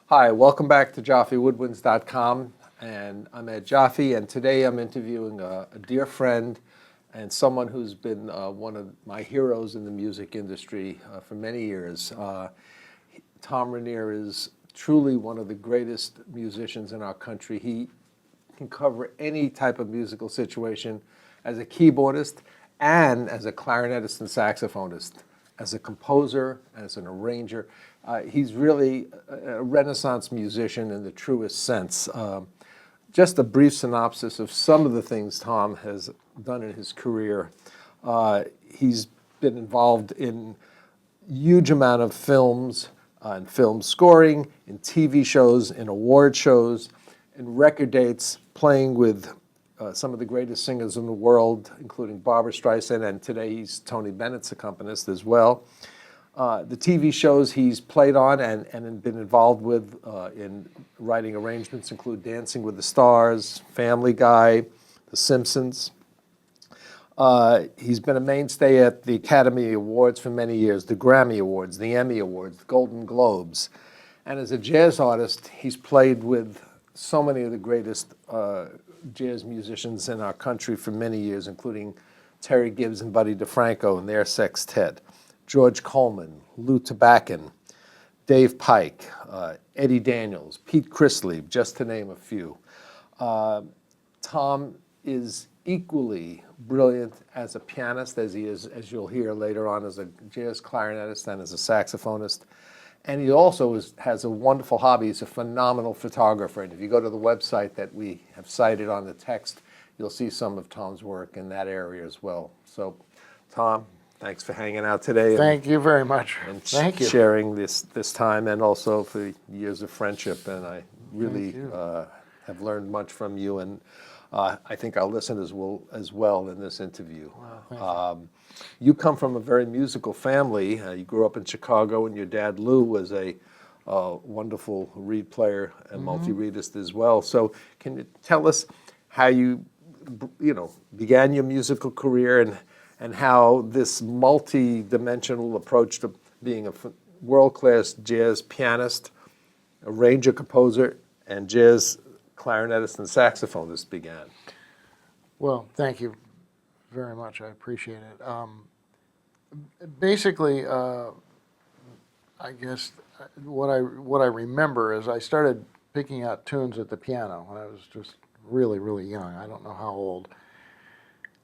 Hi, welcome back to JaffeWoodwinds.com, and I'm Ed Jaffe, and today I'm interviewing a dear friend and someone who's been one of my heroes in the music industry for many years. Tom Renier is truly one of the greatest musicians in our country. He can cover any type of musical situation as a keyboardist and as a clarinetist and saxophonist, as a composer, as an arranger. He's really a Renaissance musician in the truest sense. Just a brief synopsis of some of the things Tom has done in his career. He's been involved in huge amount of films, in film scoring, in TV shows, in award shows, in record dates, playing with some of the greatest singers in the world, including Barbra Streisand, and today he's Tony Bennett's accompanist as well. The TV shows he's played on and been involved with in writing arrangements include Dancing with the Stars, Family Guy, The Simpsons. He's been a mainstay at the Academy Awards for many years, the Grammy Awards, the Emmy Awards, the Golden Globes. And as a jazz artist, he's played with so many of the greatest jazz musicians in our country for many years, including Terry Gibbs and Buddy DeFranco and their sextet. George Coleman, Lou Tabakin, Dave Pike, Eddie Daniels, Pete Chrisley, just to name a few. Tom is equally brilliant as a pianist as he is, as you'll hear later on, as a jazz clarinetist and as a saxophonist. And he also has a wonderful hobby. He's a phenomenal photographer. And if you go to the website that we have cited on the text, you'll see some of Tom's work in that area as well. So, Tom, thanks for hanging out today. Thank you very much. And Thank you. sharing this time, and also for years of friendship. And I really have learned much from you, and I think our listeners will as well in this interview. Wow, you come from a very musical family. You grew up in Chicago, and your dad, Lou, was a wonderful reed player and multi-reedist as well. So can you tell us how you began your musical career and how this multi-dimensional approach to being a world-class jazz pianist, arranger, composer, and jazz clarinetist and saxophonist began? Well, thank you very much. I appreciate it. Basically, I guess what I remember is I started picking out tunes at the piano when I was just really, really young. I don't know how old.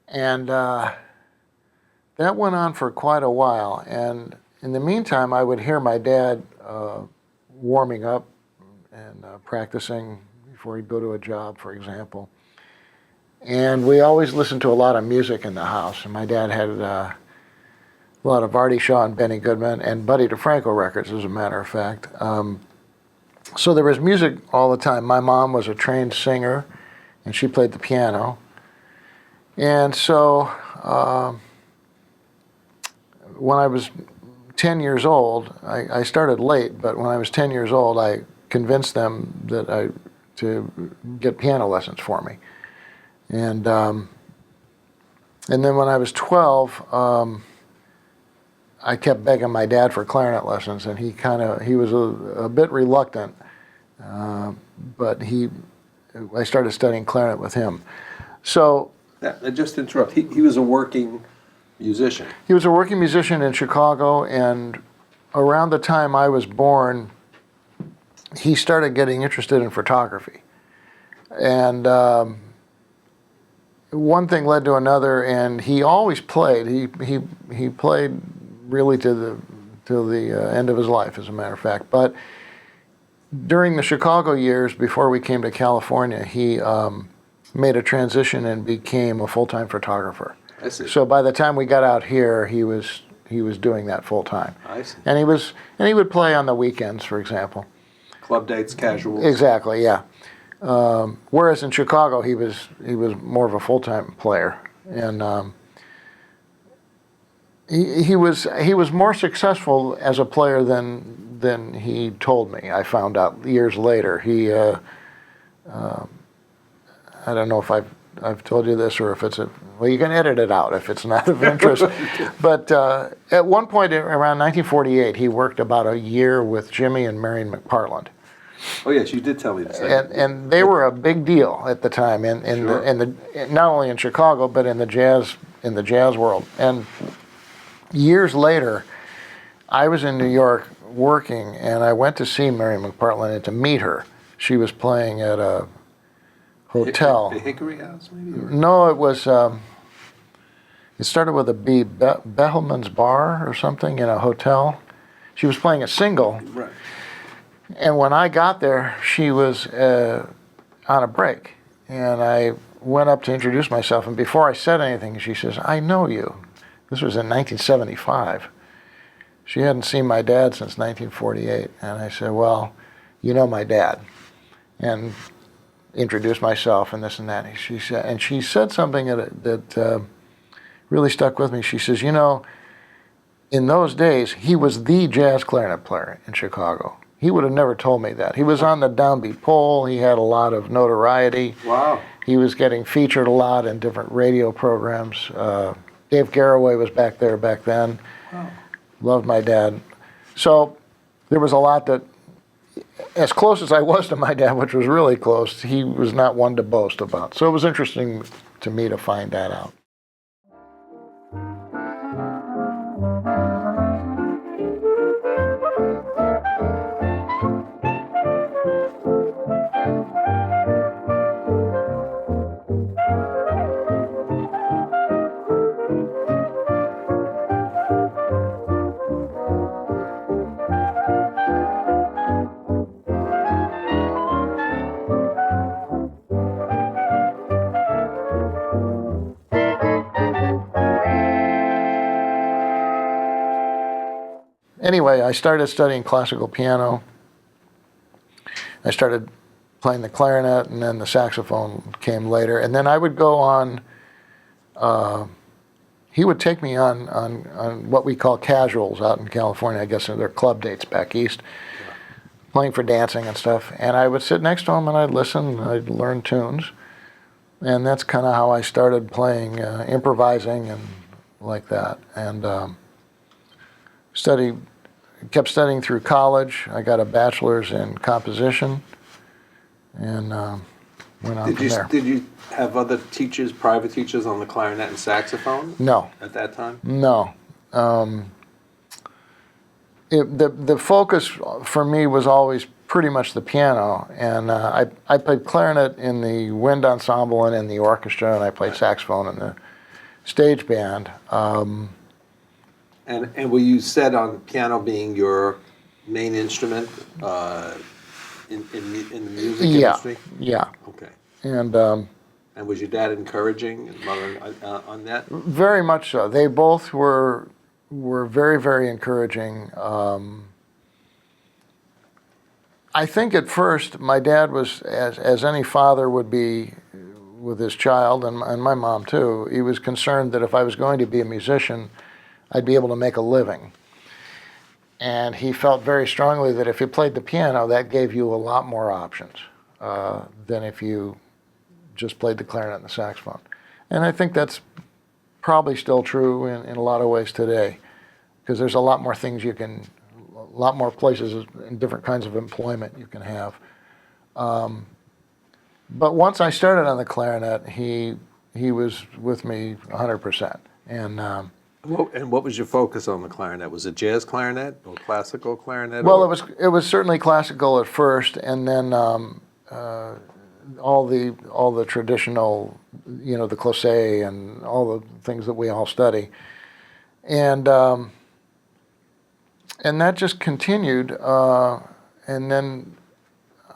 And that went on for quite a while, and in the meantime, I would hear my dad warming up and practicing before he'd go to a job, for example. And we always listened to a lot of music in the house, and my dad had a lot of Artie Shaw and Benny Goodman and Buddy DeFranco records, as a matter of fact. So there was music all the time. My mom was a trained singer, and she played the piano. And so when I was 10 years old, I started late, but when I was 10 years old, I convinced them to get piano lessons for me. And then when I was 12, I kept begging my dad for clarinet lessons, and he was a bit reluctant, but I started studying clarinet with him. So Just interrupt. He was a working musician. He was a working musician in Chicago, and around the time I was born, he started getting interested in photography. And one thing led to another, and he always played. He played really till the end of his life, as a matter of fact. But during the Chicago years, before we came to California, he made a transition and became a full-time photographer. I see. So by the time we got out here, he was doing that full time. I see. And he would play on the weekends, for example. Club dates, casuals. Exactly, yeah. Whereas in Chicago, he was more of a full-time player, and he was more successful as a player than he told me. I found out years later. I don't know if I've told you this, or if it's well, you can edit it out if it's not of interest. But at one point around 1948, he worked about a year with Jimmy and Marion McPartland. Oh yes, you did tell me this. and they were a big deal at the time Sure. in the not only in Chicago but in the jazz world. And years later, I was in New York working, and I went to see Mary McPartland and to meet her. She was playing at a hotel. The Hickory House, maybe? Or? No, it was. It started with a B, Behelman's Bar or something in a hotel. She was playing a single, Right. and when I got there, she was on a break. And I went up to introduce myself, and before I said anything, she says, "I know you." This was in 1975. She hadn't seen my dad since 1948. And I said, "Well, you know my dad." And introduced myself and this and that. And she said something that really stuck with me. She says, "You know, in those days, he was the jazz clarinet player in Chicago. He would have never told me that. He was on the downbeat pole. He had a lot of notoriety. Wow. He was getting featured a lot in different radio programs. Dave Garroway was back there back then. Wow. Loved my dad." So there was a lot that, as close as I was to my dad, which was really close, he was not one to boast about. So it was interesting to me to find that out. Anyway, I started studying classical piano. I started playing the clarinet, and then the saxophone came later. And then I would go on, he would take me on what we call casuals out in California. I guess they're club dates back east, playing for dancing and stuff. And I would sit next to him and I'd listen, I'd learn tunes. And that's kind of how I started playing, improvising and like that. And kept studying through college. I got a bachelor's in composition, and went on from there. Did you have other teachers, private teachers on the clarinet and saxophone? No. At that time? No. The focus for me was always pretty much the piano, and I played clarinet in the wind ensemble and in the orchestra, and I played saxophone in the stage band. And were you set on piano being your main instrument in the music industry? Yeah. Okay. And was your dad encouraging and mother on that? very much so. They both were very, very encouraging. I think at first my dad was, as any father would be with his child, and my mom too, he was concerned that if I was going to be a musician, I'd be able to make a living. And he felt very strongly that if you played the piano, that gave you a lot more options than if you just played the clarinet and the saxophone. And I think that's probably still true in a lot of ways today, because there's a lot more things a lot more places and different kinds of employment you can have. But once I started on the clarinet, he was with me 100%. And what was your focus on the clarinet? Was it jazz clarinet or classical clarinet? well, it was certainly classical at first, and then all the traditional, the cloche and all the things that we all study, and that just continued. And then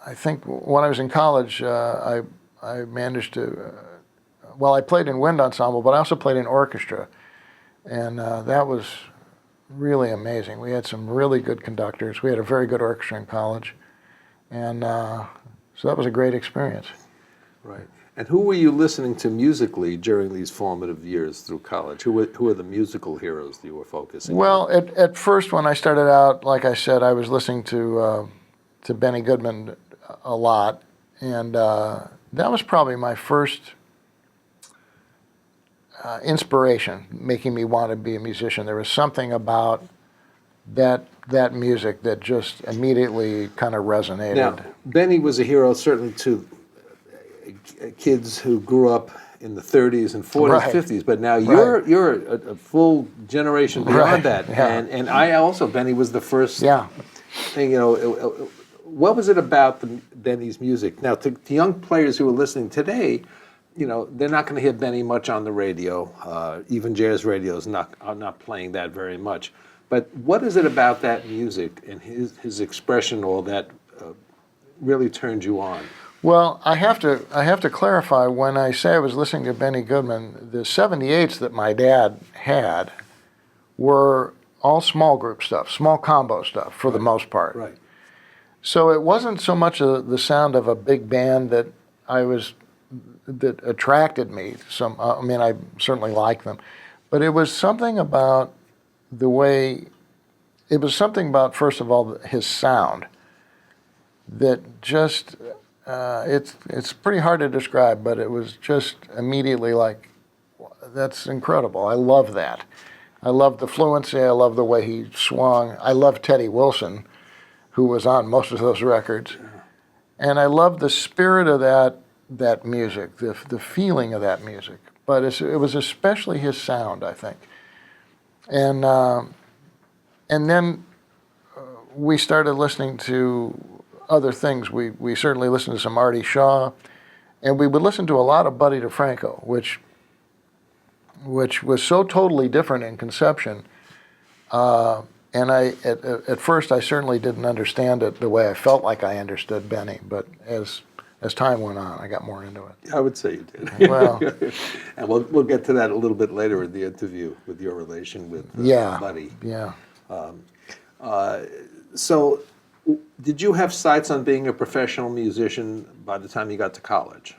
I think when I was in college, I managed to. Well, I played in wind ensemble, but I also played in orchestra. And that was really amazing. We had some really good conductors. We had a very good orchestra in college. And so that was a great experience. Right. And who were you listening to musically during these formative years through college? Who were the musical heroes that you were focusing on? Well, at first when I started out, like I said, I was listening to Benny Goodman a lot. And that was probably my first inspiration, making me want to be a musician. There was something about that that music that just immediately kind of resonated. Now, Benny was a hero certainly to kids who grew up in the 30s and 40s, Right. 50s, but now Right. you're a full generation beyond Right, that. yeah. And I also, Benny was the first Yeah. thing, what was it about Benny's music? Now, to young players who are listening today, they're not going to hear Benny much on the radio. Even jazz radio are not playing that very much. But what is it about that music and his expression, all that, really turned you on? Well, I have to clarify, when I say I was listening to Benny Goodman, the 78s that my dad had were all small group stuff, small combo stuff for the most part. Right. So it wasn't so much the sound of a big band that attracted me. I certainly like them, but it was something about first of all, his sound that just, it's pretty hard to describe, but it was just immediately like, that's incredible. I love that. I love the fluency. I love the way he swung. I love Teddy Wilson, who was on most of those records. And I love the spirit of that music, the feeling of that music. But it was especially his sound, I think. And then we started listening to other things. We certainly listened to some Artie Shaw, and we would listen to a lot of Buddy DeFranco, which was so totally different in conception. And at first I certainly didn't understand it the way I felt like I understood Benny, but as time went on, I got more into it. I would say you did. Well, and we'll get to that a little bit later in the interview with your relation with Buddy. Yeah. So, did you have sights on being a professional musician by the time you got to college?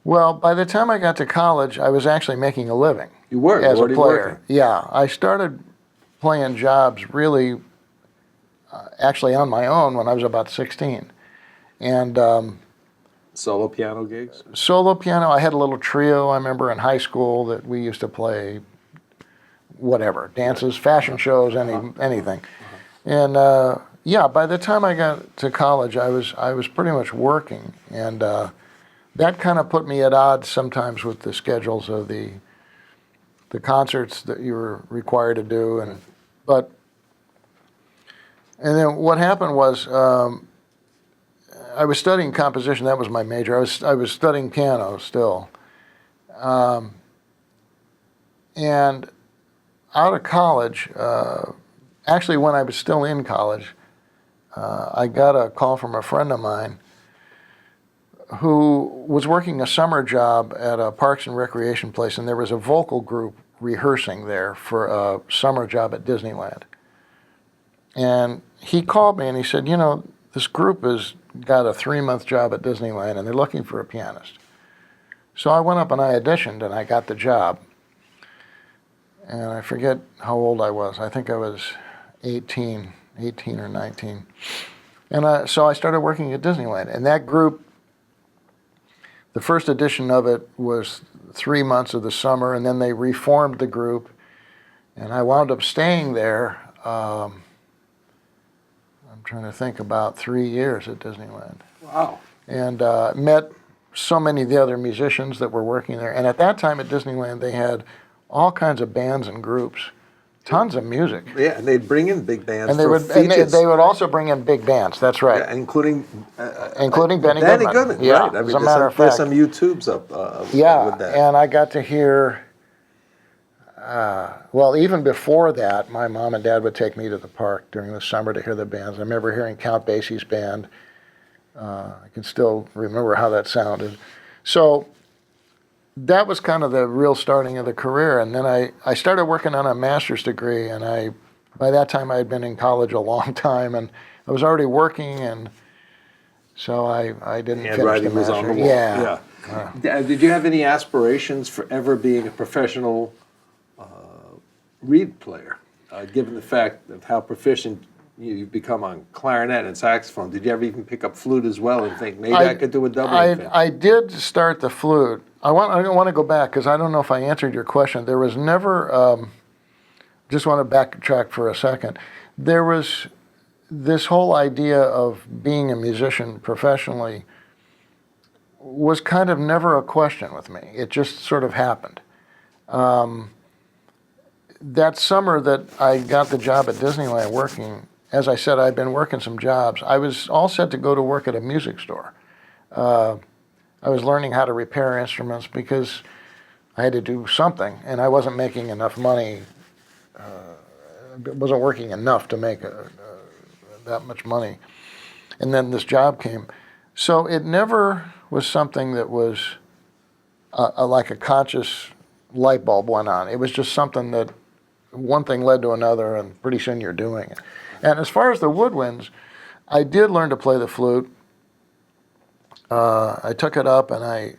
Well, by the time I got to college, I was actually making a living. You were as a already player. working. Yeah, I started playing jobs really, actually on my own when I was about 16, and Solo piano gigs? solo piano. I had a little trio, I remember, in high school that we used to play whatever, dances, fashion shows, anything. And by the time I got to college, I was pretty much working, and that kind of put me at odds sometimes with the schedules of the concerts that you were required to do, and then what happened was, I was studying composition. That was my major. I was studying piano still, and out of college, actually when I was still in college, I got a call from a friend of mine who was working a summer job at a Parks and Recreation place, and there was a vocal group rehearsing there for a summer job at Disneyland. And he called me and he said, this group has got a 3-month job at Disneyland and they're looking for a pianist. So I went up and I auditioned and I got the job. And I forget how old I was. I think I was 18 or 19. And so I started working at Disneyland. And that group, the first edition of it was 3 months of the summer, and then they reformed the group. And I wound up staying there, I'm trying to think, about 3 years at Disneyland. Wow. And met so many of the other musicians that were working there. And at that time at Disneyland, they had all kinds of bands and groups, tons of music. Yeah, and they'd bring in big bands And they for would, features. they would also bring in big bands. That's right, Yeah, including Benny Goodman. Yeah, right. As a matter of There's fact, some YouTubes up yeah, with that. and I got to hear. Well, even before that, my mom and dad would take me to the park during the summer to hear the bands. I remember hearing Count Basie's band. I can still remember how that sounded. So that was kind of the real starting of the career. And then I started working on a master's degree, and by that time I had been in college a long time, and I was already working, and so I didn't finish the Handwriting was on the master's. wall. Yeah. Did you have any aspirations for ever being a professional reed player, given the fact of how proficient you've become on clarinet and saxophone? Did you ever even pick up flute as well and think, maybe I could do a double? I did start the flute. I want to go back because I don't know if I answered your question. There was never just want to backtrack for a second. There was this whole idea of being a musician professionally was kind of never a question with me. It just sort of happened. That summer that I got the job at Disneyland working, as I said, I'd been working some jobs. I was all set to go to work at a music store. I was learning how to repair instruments because I had to do something, and I wasn't making enough money. Wasn't working enough to make that much money. And then this job came. So it never was something that was like a conscious light bulb went on. It was just something that one thing led to another, and pretty soon you're doing it. And as far as the woodwinds, I did learn to play the flute. I took it up, and a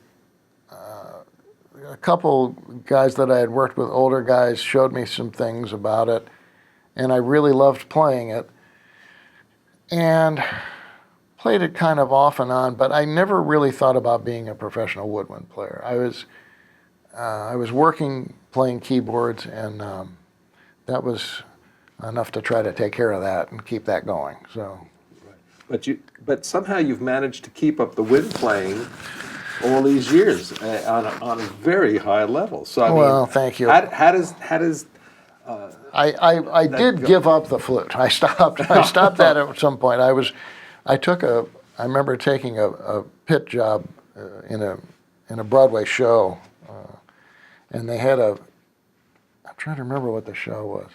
couple guys that I had worked with, older guys, showed me some things about it, and I really loved playing it. And played it kind of off and on, but I never really thought about being a professional woodwind player. I was working playing keyboards, and that was enough to try to take care of that and keep that going. So, but somehow you've managed to keep up the wind playing all these years on a very high level. So I well, mean, thank you. How does I did give up the flute. I stopped that at some point. I remember taking a pit job in a Broadway show, and they had I'm trying to remember what the show was,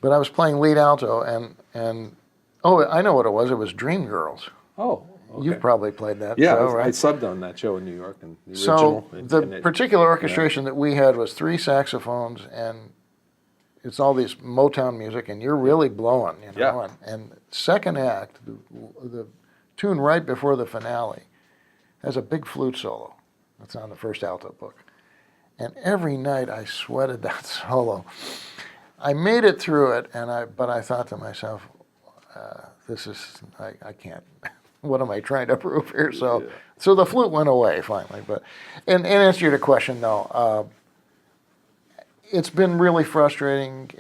but I was playing lead alto, and oh, I know what it was. It was Dreamgirls. Oh, okay. You've probably played that Yeah, show, I right? subbed on that show in New York, and the So original. the particular orchestration that we had was 3 saxophones, and it's all this Motown music, and you're really blowing, you know. Yeah. And second act, the tune right before the finale, has a big flute solo. That's on the first alto book. And every night I sweated that solo. I made it through it, but I thought to myself, I can't. What am I trying to prove here? So the flute went away finally. But in answer to your question, though, it's been really frustrating.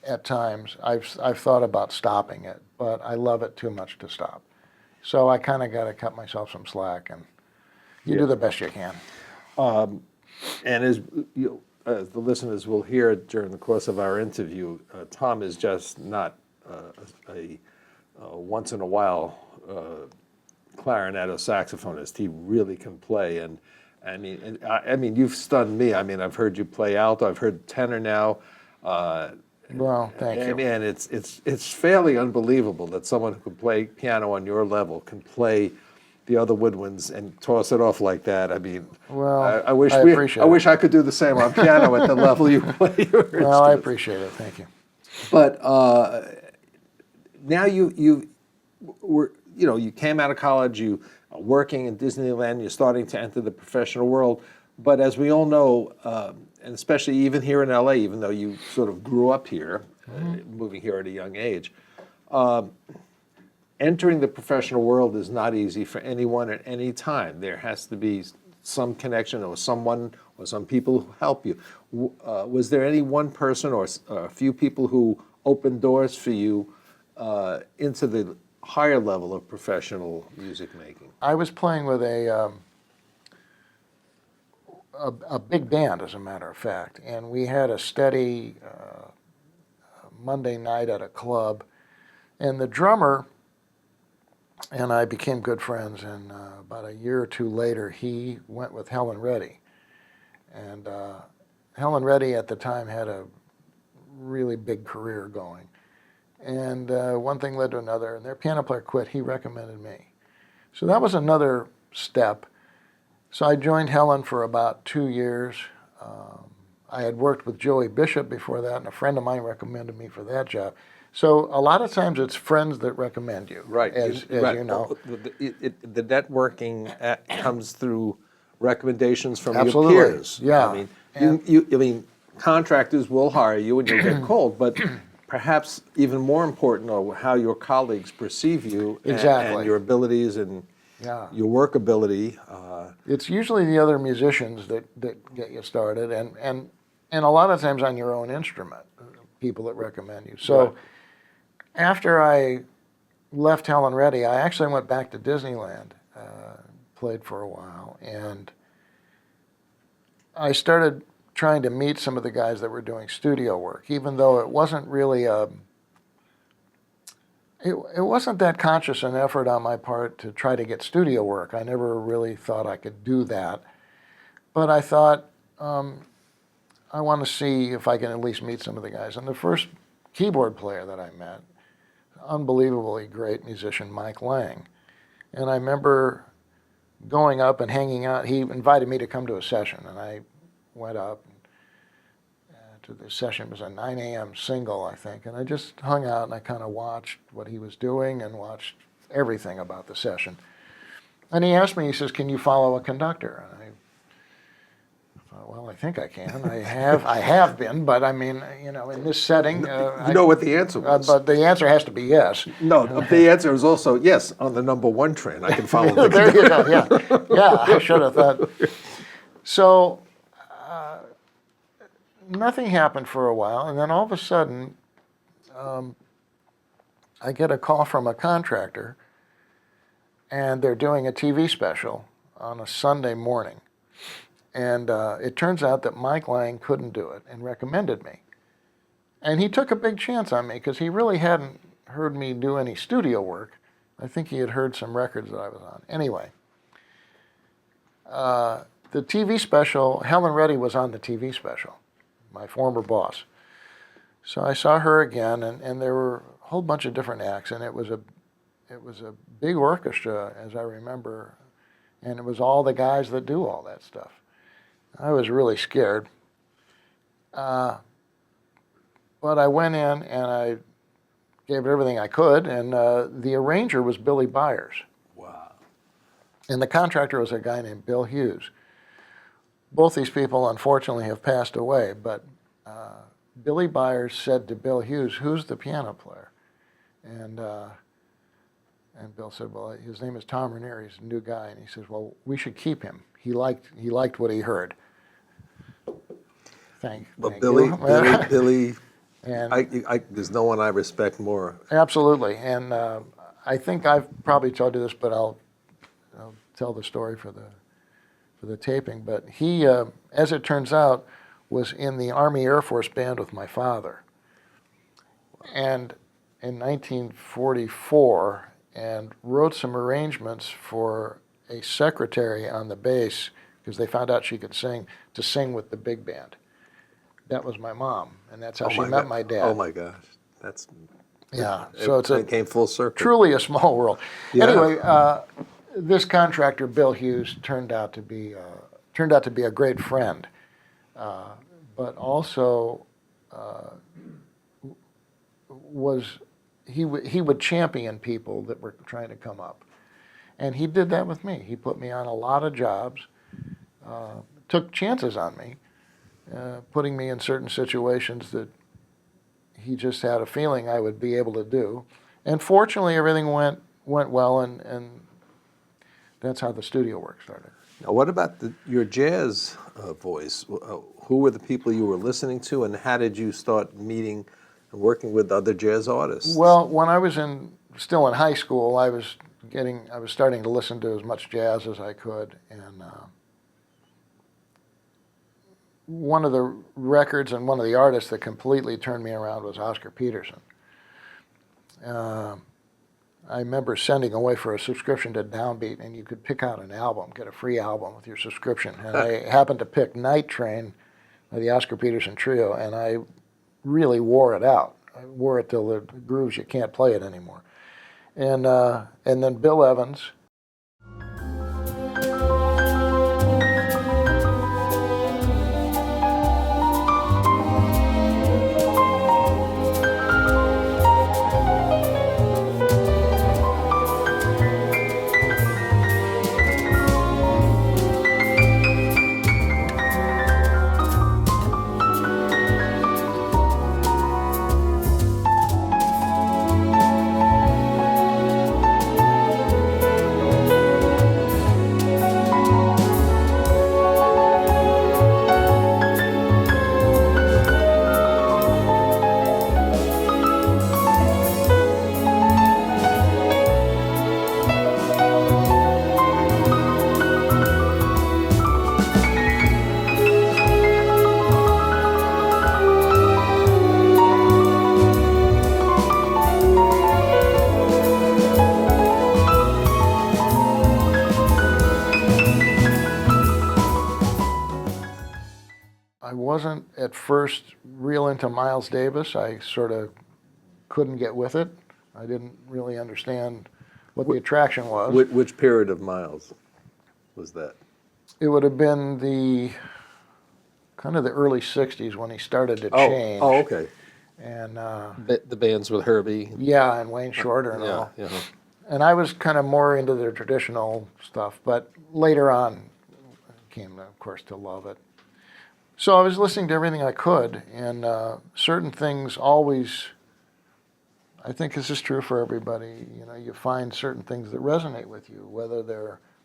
At times, I've thought about stopping it, but I love it too much to stop. So I kind of got to cut myself some slack, and you do the best you can. And as the listeners will hear during the course of our interview, Tom is just not a once in a while clarinet or saxophonist. He really can play, and I mean, you've stunned me. I mean, I've heard you play alto. I've heard tenor now. Well, thank you. And it's fairly unbelievable that someone who can play piano on your level can play the other woodwinds and toss it off like that. I mean, Well, I wish I appreciate I it. wish I could do the same on piano at the level you play your Well, I instruments. appreciate it. Thank you. But now you came out of college, you are working in Disneyland, you're starting to enter the professional world. But as we all know, and especially even here in LA, even though you sort of grew up here, moving here at a young age, entering the professional world is not easy for anyone at any time. There has to be some connection or someone or some people who help you. Was there any one person or a few people who opened doors for you into the higher level of professional music making? I was playing with a big band, as a matter of fact, and we had a steady Monday night at a club, and the drummer and I became good friends, and about a year or two later, he went with Helen Reddy. And Helen Reddy at the time had a really big career going. And one thing led to another, and their piano player quit. He recommended me. So that was another step. So I joined Helen for about 2 years. I had worked with Joey Bishop before that, and a friend of mine recommended me for that job. So a lot of times it's friends that recommend you, Right. as right. you know. The networking comes through recommendations from Absolutely. your peers. Yeah. I mean, contractors will hire you and you'll get called, but perhaps even more important are how your colleagues perceive you Exactly. and your abilities and Yeah. your workability. It's usually the other musicians that get you started, and and a lot of times on your own instrument, people that recommend you. So Right. after I left Helen Reddy, I actually went back to Disneyland, played for a while, and I started trying to meet some of the guys that were doing studio work, even though it wasn't really it wasn't that conscious an effort on my part to try to get studio work. I never really thought I could do that. But I thought, I want to see if I can at least meet some of the guys. And the first keyboard player that I met, unbelievably great musician, Mike Lang. And I remember going up and hanging out. He invited me to come to a session, and I went up to the session. It was a 9 a.m. single, I think, and I just hung out and I kind of watched what he was doing and watched everything about the session. And he asked me, he says, "Can you follow a conductor?" And I thought, well, I think I can. I have been, but I mean, you know, in this setting, You know what the answer was? but the answer has to be yes. No, the answer is also yes. On the number one train, I can follow the There you go. Yeah, I should have thought. So nothing happened for a while, and then all of a sudden, I get a call from a contractor, and they're doing a TV special on a Sunday morning. And it turns out that Mike Lang couldn't do it and recommended me. And he took a big chance on me because he really hadn't heard me do any studio work. I think he had heard some records that I was on. Anyway, the TV special, Helen Reddy was on the TV special, my former boss. So I saw her again, and there were a whole bunch of different acts, and it was a big orchestra, as I remember, and it was all the guys that do all that stuff. I was really scared. But I went in and I gave it everything I could, and the arranger was Billy Byers. Wow. And the contractor was a guy named Bill Hughes. Both these people, unfortunately, have passed away, but Billy Byers said to Bill Hughes, "Who's the piano player?" And Bill said, "Well, his name is Tom Renier. He's a new guy." And he says, "Well, we should keep him. He liked what he heard." Thank Billy, you. Billy, And there's no one I respect more. absolutely. And I think I've probably told you this, but I'll tell the story for the taping. But he, as it turns out, was in the Army Air Force band with my father. And in 1944, and wrote some arrangements for a secretary on the base because they found out she could sing, to sing with the big band. That was my mom, and that's how she met my dad. Oh my gosh, that's So it came full circle. truly a small world. Yeah. Anyway, this contractor, Bill Hughes, turned out to be a great friend, but also he would champion people that were trying to come up, and he did that with me. He put me on a lot of jobs, took chances on me, putting me in certain situations that he just had a feeling I would be able to do. And fortunately, everything went well, and that's how the studio work started. Now, what about your jazz voice? Who were the people you were listening to, and how did you start meeting and working with other jazz artists? Well, when I was still in high school, I was starting to listen to as much jazz as I could, and one of the records and one of the artists that completely turned me around was Oscar Peterson. I remember sending away for a subscription to Downbeat, and you could pick out an album, get a free album with your subscription. And I happened to pick Night Train by the Oscar Peterson Trio, and I really wore it out. I wore it till the grooves you can't play it anymore. And then Bill Evans. wasn't at first real into Miles Davis. I sort of couldn't get with it. I didn't really understand what the attraction was. Which period of Miles was that? It would have been the kind of the early 60s when he started to change. Oh, okay. And The bands with Herbie. yeah, and Wayne Shorter and all. Yeah. And I was kind of more into the traditional stuff, but later on came, of course, to love it. So I was listening to everything I could, and certain things always, I think this is true for everybody, you know, you find certain things that resonate with you,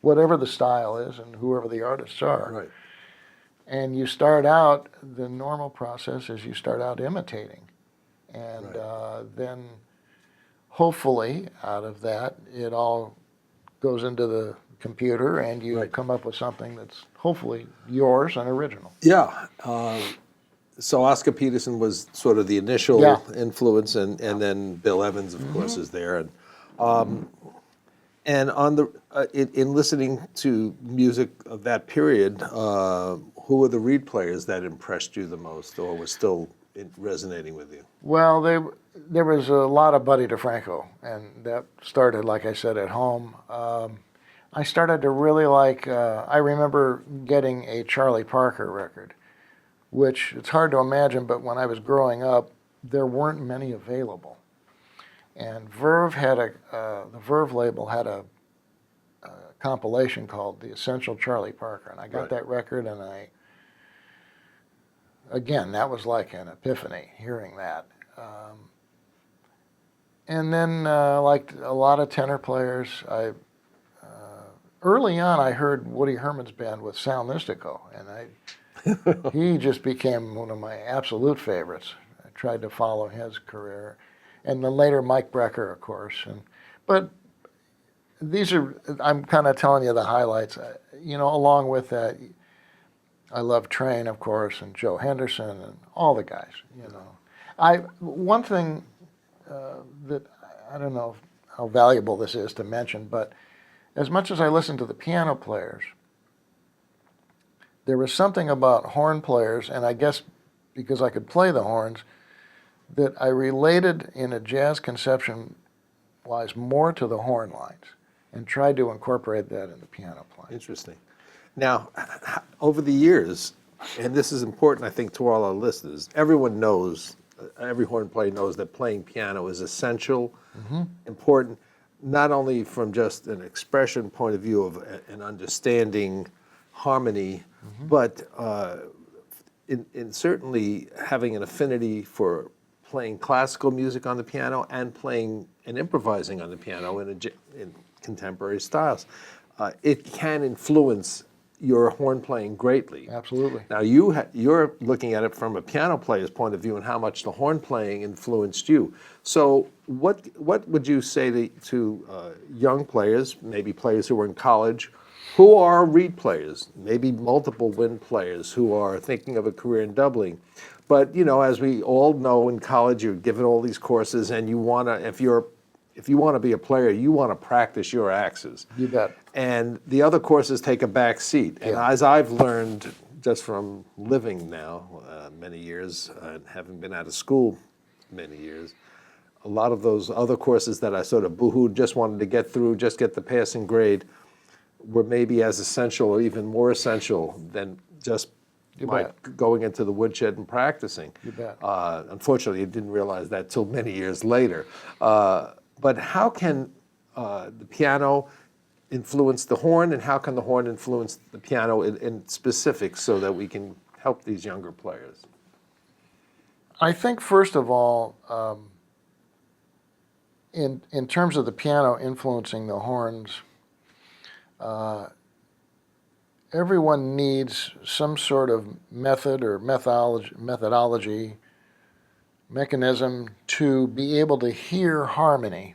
whatever the style is and whoever the artists are. Right. And you start out, the normal process is you start out imitating. And then hopefully out of that, it all goes into the computer and you come up with something that's hopefully yours and original. Yeah. So Oscar Peterson was sort of the initial influence, and then Bill Evans, of course, is there. And on the in listening to music of that period, who were the reed players that impressed you the most, or were still resonating with you? Well, there was a lot of Buddy DeFranco, and that started, like I said, at home. I started to really like, I remember getting a Charlie Parker record, which it's hard to imagine, but when I was growing up, there weren't many available. And the Verve label had a compilation called The Essential Charlie Parker, and I got that record, and again, that was like an epiphany, hearing that. And then, like a lot of tenor players, early on I heard Woody Herman's band with Sal Mystico, and he just became one of my absolute favorites. I tried to follow his career. And then later Mike Brecker, of course. But I'm kind of telling you the highlights. You know, along with that, I love Train, of course, and Joe Henderson and all the guys, you know. One thing that I don't know how valuable this is to mention, but as much as I listened to the piano players, there was something about horn players, and I guess because I could play the horns, that I related in a jazz conception-wise more to the horn lines and tried to incorporate that in the piano playing. Interesting. Now, over the years, and this is important, I think, to all our listeners, everyone knows, every horn player knows that playing piano is essential, important, not only from just an expression point of view of an understanding harmony, but in certainly having an affinity for playing classical music on the piano and playing and improvising on the piano in contemporary styles. It can influence your horn playing greatly. Absolutely. Now you're looking at it from a piano player's point of view and how much the horn playing influenced you. So what would you say to young players, maybe players who are in college, who are reed players, maybe multiple wind players who are thinking of a career in doubling? But you know, as we all know, in college you're given all these courses, and you want to, if you want to be a player, you want to practice your axes. You bet. And the other courses take a back seat. And as I've learned just from living now many years and having been out of school many years, a lot of those other courses that I sort of boo-hooed, just wanted to get through, just get the passing grade, were maybe as essential or even more essential than just going into the woodshed and practicing. You bet. Unfortunately, I didn't realize that till many years later. But how can the piano influence the horn, and how can the horn influence the piano in specifics so that we can help these younger players? I think, first of all, in terms of the piano influencing the horns, everyone needs some sort of method or methodology, mechanism to be able to hear harmony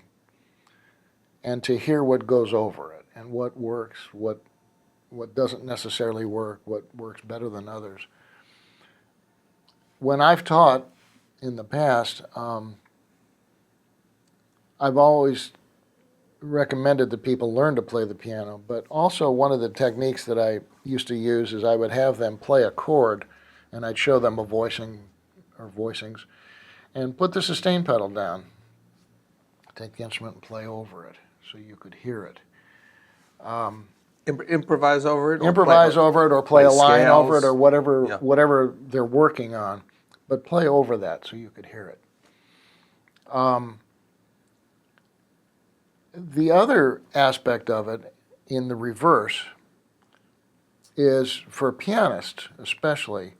and to hear what goes over it and what works, what doesn't necessarily work, what works better than others. When I've taught in the past, I've always recommended that people learn to play the piano, but also one of the techniques that I used to use is I would have them play a chord and I'd show them a voicing or voicings, and put the sustain pedal down. Take the instrument and play over it so you could hear it. Improvise over it? Improvise over it, or play a line over it, or whatever, Yeah. whatever they're working on, but play over that so you could hear it. The other aspect of it, in the reverse, is for pianists especially,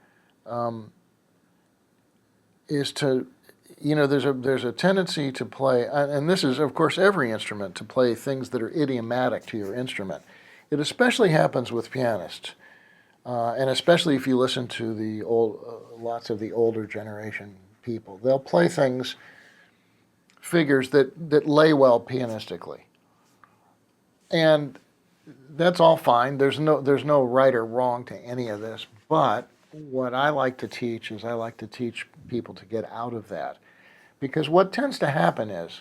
is to, there's a tendency to play, and this is of course every instrument, to play things that are idiomatic to your instrument. It especially happens with pianists, and especially if you listen to the lots of the older generation people. They'll play figures that lay well pianistically, and that's all fine. There's no right or wrong to any of this. But what I like to teach is I like to teach people to get out of that, because what tends to happen is,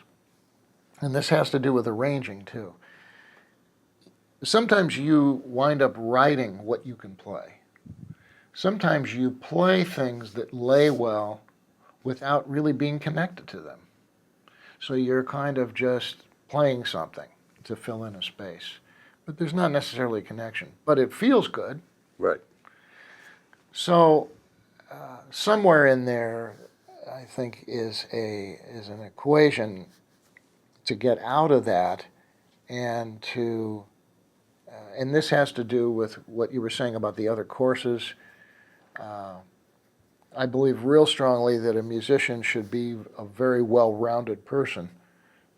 and this has to do with arranging too, sometimes you wind up writing what you can play. Sometimes you play things that lay well without really being connected to them. So you're kind of just playing something to fill in a space. But there's not necessarily a connection. But it feels good. Right. So somewhere in there, I think, is an equation to get out of that, and to and this has to do with what you were saying about the other courses. I believe real strongly that a musician should be a very well-rounded person,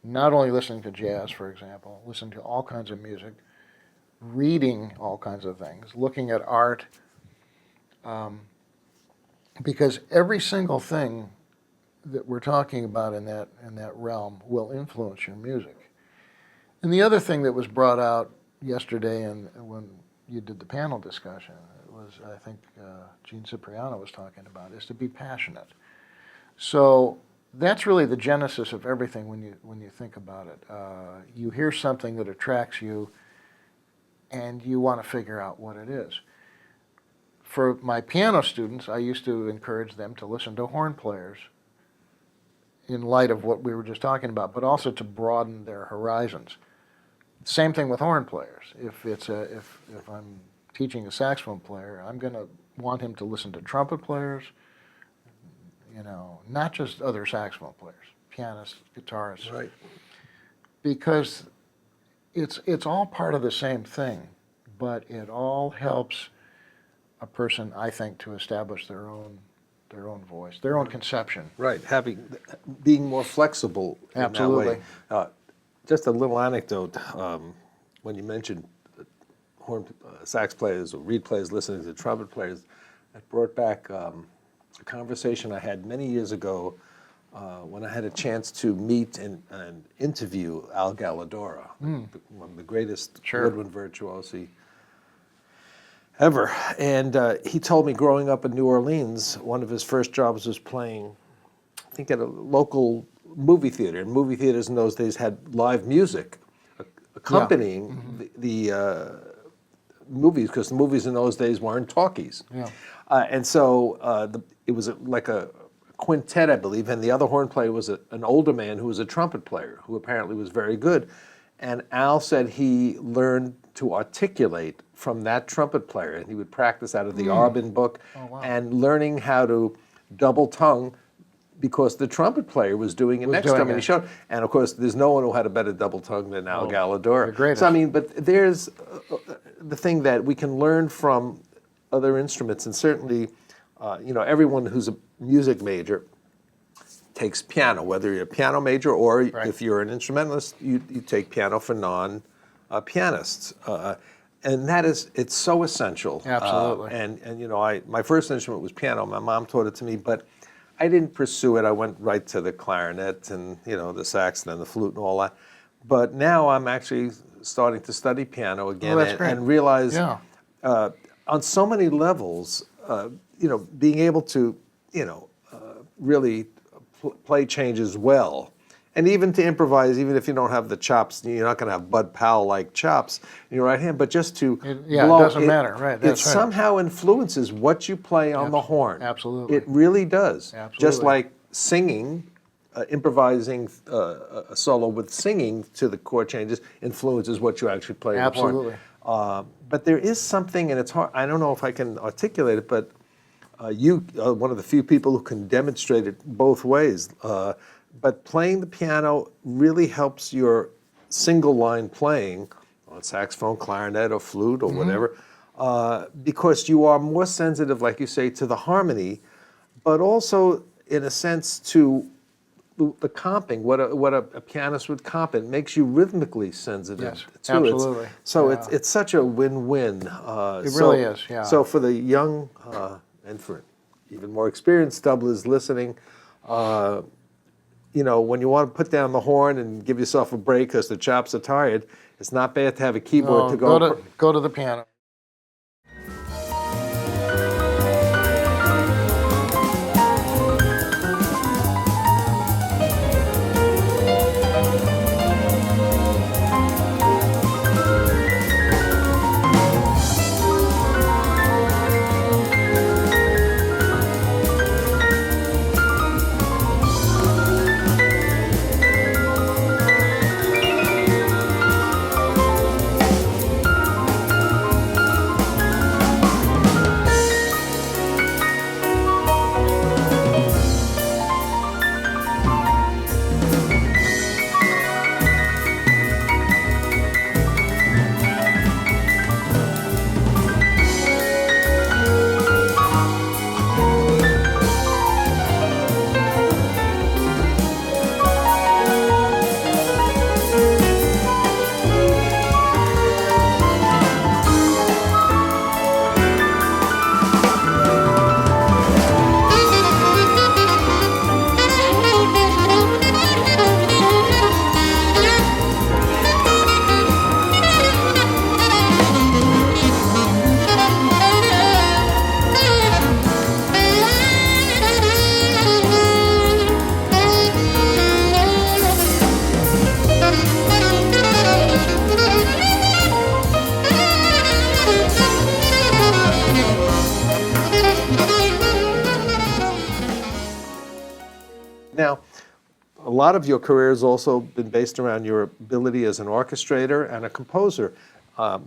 not only listening to jazz, for example, listening to all kinds of music, reading all kinds of things, looking at art, because every single thing that we're talking about in that realm will influence your music. And the other thing that was brought out yesterday, and when you did the panel discussion, it was, I think Gene Cipriano was talking about, is to be passionate. So that's really the genesis of everything when you think about it. You hear something that attracts you, and you want to figure out what it is. For my piano students, I used to encourage them to listen to horn players in light of what we were just talking about, but also to broaden their horizons. Same thing with horn players. If I'm teaching a saxophone player, I'm going to want him to listen to trumpet players, not just other saxophone players, pianists, guitarists. Right. Because it's all part of the same thing, but it all helps a person, I think, to establish their own voice, their own conception. Right. Being more flexible in Absolutely. that way. Just a little anecdote. When you mentioned horn sax players or reed players listening to trumpet players, it brought back a conversation I had many years ago when I had a chance to meet and interview Al Galladora, one of the greatest woodwind virtuosi ever. And he told me, growing up in New Orleans, one of his first jobs was playing, I think, at a local movie theater. And movie theaters in those days had live music accompanying the movies, because the movies in those days weren't talkies. Yeah. And so it was like a quintet, I believe, and the other horn player was an older man who was a trumpet player, who apparently was very good. And Al said he learned to articulate from that trumpet player, and he would practice out of the Arbin book, and learning how to double tongue, because the trumpet player was doing it next to him, and he showed. And of course, there's no one who had a better double tongue than Al Gallador. The greatest. So I mean, but there's the thing that we can learn from other instruments, and certainly, everyone who's a music major takes piano, whether you're a piano major or if you're an instrumentalist, you take piano for non-pianists. And it's so essential. Absolutely. And my first instrument was piano. My mom taught it to me, but I didn't pursue it. I went right to the clarinet and, the sax and the flute and all that. But now I'm actually starting to study piano again and realize on so many levels, being able to, really play changes well And even to improvise, even if you don't have the chops, you're not going to have Bud Powell-like chops in your right hand, but just to Yeah, blow, it doesn't matter, right? It That's right. somehow influences what you play on the horn. Absolutely. It really does. Absolutely. Just like singing, improvising a solo with singing to the chord changes influences what you actually play on the horn. Absolutely. But there is something, and it's hard, I don't know if I can articulate it, but you are one of the few people who can demonstrate it both ways. But playing the piano really helps your single line playing on saxophone, clarinet, or flute, or whatever, because you are more sensitive, like you say, to the harmony, but also, in a sense, to the comping, what a pianist would comp. It makes you rhythmically sensitive Yes, too. absolutely. So Yeah. it's such a win-win. It really is, yeah. So for the young and for even more experienced doublers listening, when you want to put down the horn and give yourself a break because the chops are tired, it's not bad to have a keyboard to go. Go to the piano. Now, a lot of your career has also been based around your ability as an orchestrator and a composer. You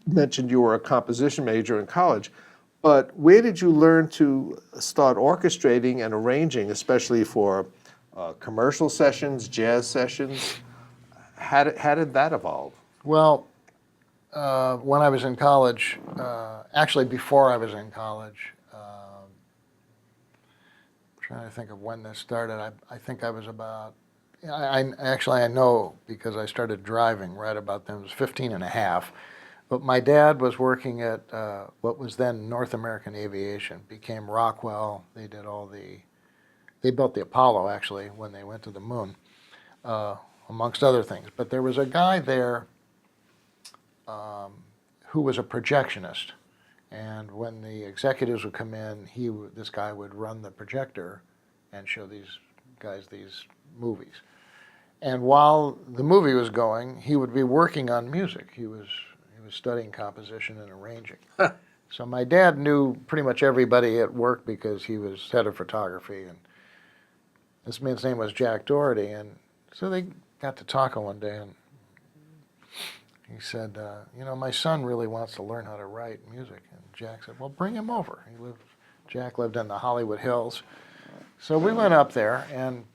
mentioned you were a composition major in college, but where did you learn to start orchestrating and arranging, especially for commercial sessions, jazz sessions? How did that evolve? Well, when I was in college, actually before I was in college, trying to think of when this started. I think I was about, I know because I started driving right about then. I was 15 and a half. But my dad was working at what was then North American Aviation, became Rockwell. They built the Apollo actually when they went to the moon, amongst other things. But there was a guy there who was a projectionist. And when the executives would come in, this guy would run the projector and show these guys these movies. And while the movie was going, he would be working on music. He was studying composition and arranging. So my dad knew pretty much everybody at work because he was head of photography. And this man's name was Jack Doherty. And so they got to talking one day, and he said, my son really wants to learn how to write music. And Jack said, well, bring him over. Jack lived in the Hollywood Hills. So we went up there, and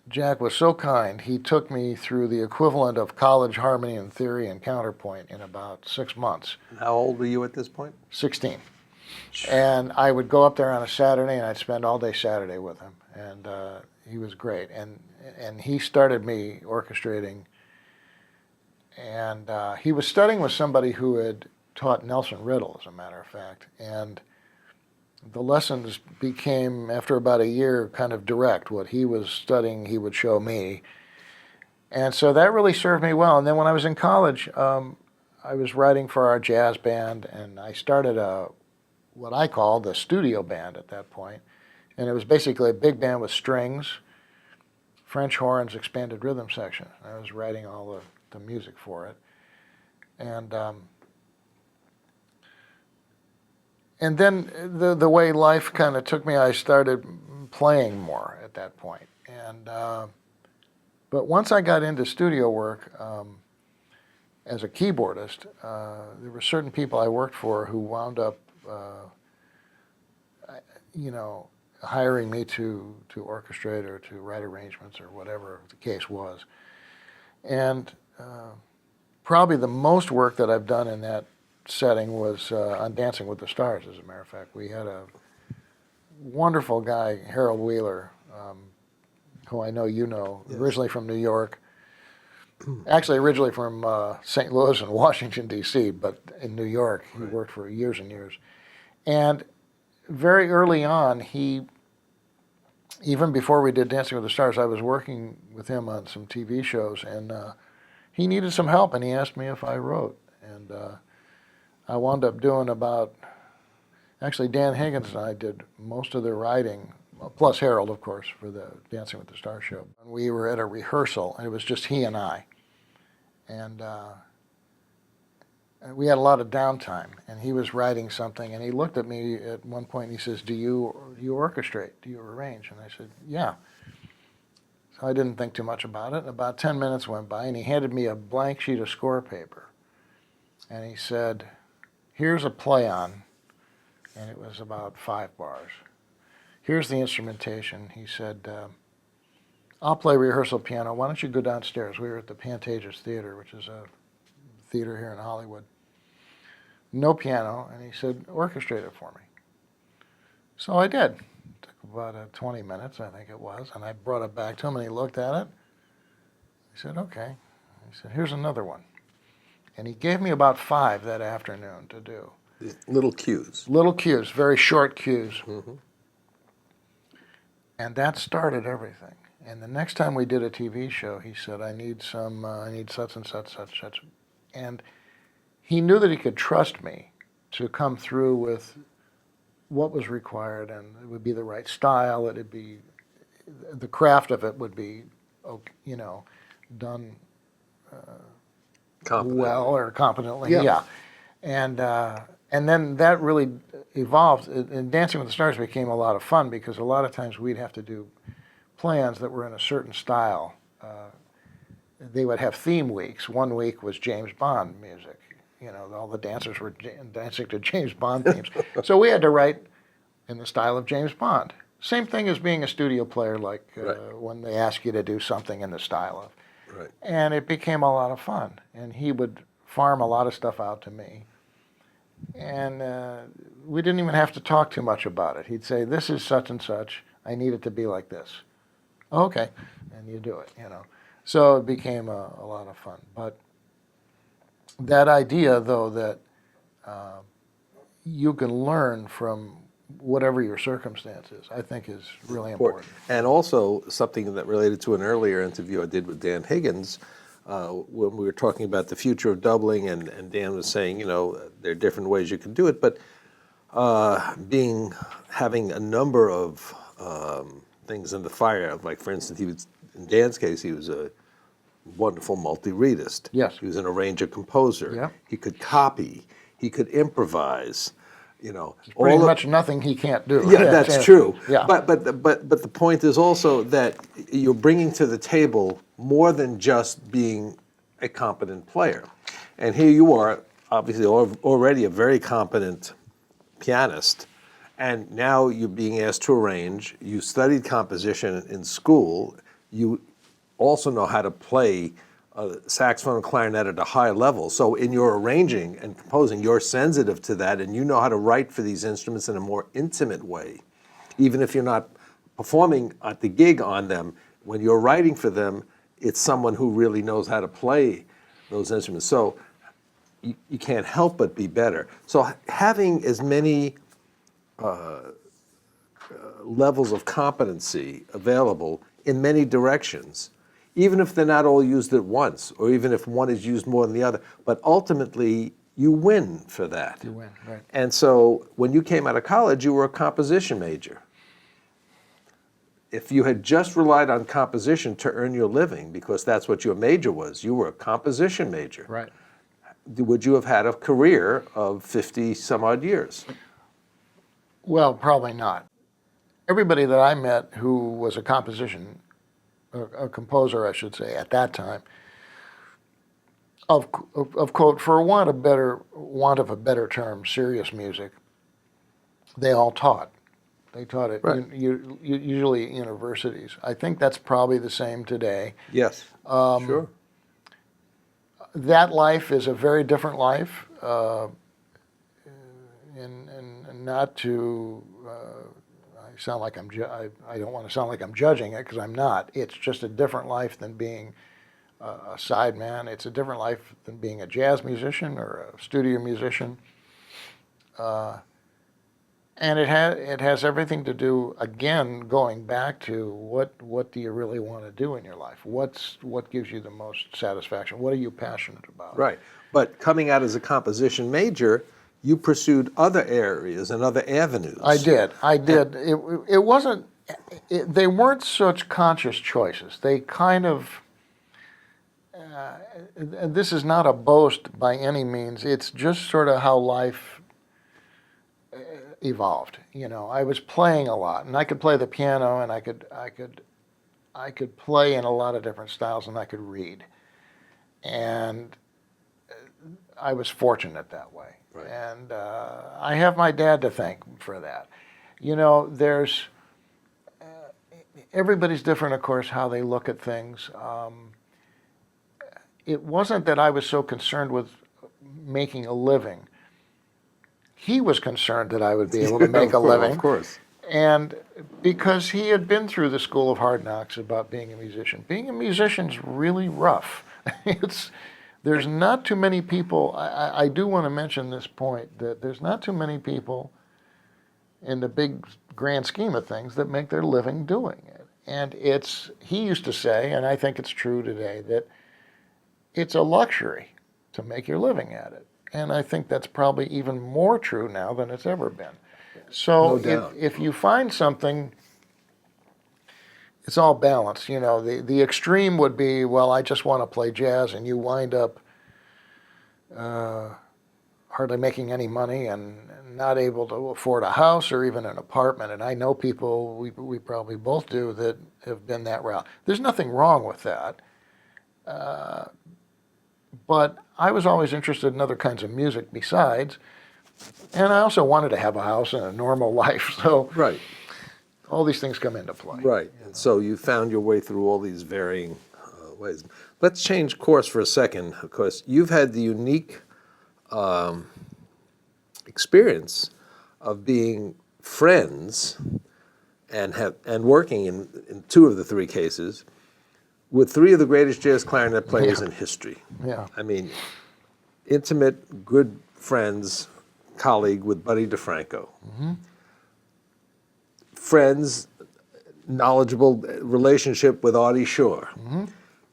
Jack was so kind. He took me through the equivalent of college harmony and theory and counterpoint in about 6 months. How old were you at this point? 16. And I would go up there on a Saturday, and I'd spend all day Saturday with him. And he was great. And he started me orchestrating. And he was studying with somebody who had taught Nelson Riddle, as a matter of fact. And the lessons became, after about a year, kind of direct. What he was studying, he would show me. And so that really served me well. And then when I was in college, I was writing for our jazz band, and I started what I called a studio band at that point. And it was basically a big band with strings, French Horns Expanded Rhythm Section. I was writing all the music for it. And then the way life kind of took me, I started playing more at that point. But once I got into studio work as a keyboardist, there were certain people I worked for who wound up, hiring me to orchestrate or to write arrangements or whatever the case was. And probably the most work that I've done in that setting was on Dancing with the Stars, as a matter of fact. We had a wonderful guy, Harold Wheeler, who I know you know, yes. Originally from New York. Actually, originally from St. Louis and Washington, D.C., but in New York, he right. worked for years and years. And very early on, even before we did Dancing with the Stars, I was working with him on some TV shows, and he needed some help, and he asked me if I wrote. And I wound up doing actually Dan Higgins and I did most of the writing, plus Harold, of course, for the Dancing with the Stars show. And we were at a rehearsal, and it was just he and I. And we had a lot of downtime, and he was writing something, and he looked at me at one point, and he says, do you orchestrate? Do you arrange? And I said, yeah. So I didn't think too much about it. And about 10 minutes went by, and he handed me a blank sheet of score paper. And he said, here's a play on, and it was about 5 bars. Here's the instrumentation. He said, I'll play rehearsal piano. Why don't you go downstairs? We were at the Pantages Theater, which is a theater here in Hollywood. No piano, and he said, orchestrate it for me. So I did. It took about 20 minutes, I think it was, and I brought it back to him, and he looked at it. He said, okay. He said, here's another one. And he gave me about 5 that afternoon to do. Little cues. Little cues, very short cues. Mm-hmm. And that started everything. And the next time we did a TV show, he said, I need such and such. And he knew that he could trust me to come through with what was required, and it would be the right style, it'd be, the craft of it would be, done well or competently, yeah. And then that really evolved, and Dancing with the Stars became a lot of fun because a lot of times we'd have to do plans that were in a certain style. They would have theme weeks. One week was James Bond music. All the dancers were dancing to James Bond themes. So we had to write in the style of James Bond. Same thing as being a studio player, like right. When they ask you to do something in the style of. Right. And it became a lot of fun. And he would farm a lot of stuff out to me. And we didn't even have to talk too much about it. He'd say, this is such and such. I need it to be like this. Okay. And you do it, So it became a lot of fun. But that idea, though, that you can learn from whatever your circumstances, I think is really important. And also something that related to an earlier interview I did with Dan Higgins, when we were talking about the future of doubling, and Dan was saying, there are different ways you can do it, but having a number of things in the fire, like for instance, in Dan's case, he was a wonderful multi-reedist. Yes. He was an arranger composer. Yep. He could copy. He could improvise. There's pretty much nothing he can't do. Yeah, that's true. Yeah. But the point is also that you're bringing to the table more than just being a competent player. And here you are, obviously already a very competent pianist, and now you're being asked to arrange. You studied composition in school. You also know how to play saxophone and clarinet at a high level. So in your arranging and composing, you're sensitive to that, and you know how to write for these instruments in a more intimate way. Even if you're not performing at the gig on them, when you're writing for them, it's someone who really knows how to play those instruments. So you can't help but be better. So having as many levels of competency available in many directions, even if they're not all used at once, or even if one is used more than the other, but ultimately you win for that. You win, right. And so when you came out of college, you were a composition major. if you had just relied on composition to earn your living, because that's what your major was, you were a composition major, Right. would you have had a career of 50 some odd years? Well, probably not. Everybody that I met who was a a composer, I should say, at that time, of quote, for want of a better term, serious music, they all taught. They taught it Right. usually at universities. I think that's probably the same today. Yes, sure. That life is a very different life, and not to. I sound like I don't want to sound like I'm judging it, because I'm not. It's just a different life than being a sideman. It's a different life than being a jazz musician or a studio musician. And it has everything to do, again, going back to what do you really want to do in your life? What gives you the most satisfaction? What are you passionate about? Right. But coming out as a composition major, you pursued other areas and other avenues. I did. It wasn't. They weren't such conscious choices. They kind of. And this is not a boast by any means. It's just sort of how life evolved. I was playing a lot, and I could play the piano, and I could play in a lot of different styles, and I could read, and I was fortunate that way. Right. And I have my dad to thank for that. There's everybody's different, of course, how they look at things. It wasn't that I was so concerned with making a living. He was concerned that I would be able to make a living. Of course. And because he had been through the school of hard knocks about being a musician. Being a musician's really rough. There's not too many people, I do want to mention this point, that there's not too many people in the big grand scheme of things that make their living doing it. And he used to say, and I think it's true today, that it's a luxury to make your living at it. And I think that's probably even more true now than it's ever been. So No doubt. if you find something, it's all balanced. The extreme would be, well, I just want to play jazz, and you wind up hardly making any money and not able to afford a house or even an apartment. And I know people, we probably both do, that have been that route. There's nothing wrong with that. But I was always interested in other kinds of music besides, and I also wanted to have a house and a normal life. So Right. all these things come into play. Right. And so you found your way through all these varying ways. Let's change course for a second, because you've had the unique experience of being friends and working in two of the three cases with three of the greatest jazz clarinet players in history. Yeah. I mean, intimate, good friends, colleague with Buddy DeFranco. Mm-hmm. Friends, knowledgeable relationship with Artie Shaw. Mm-hmm.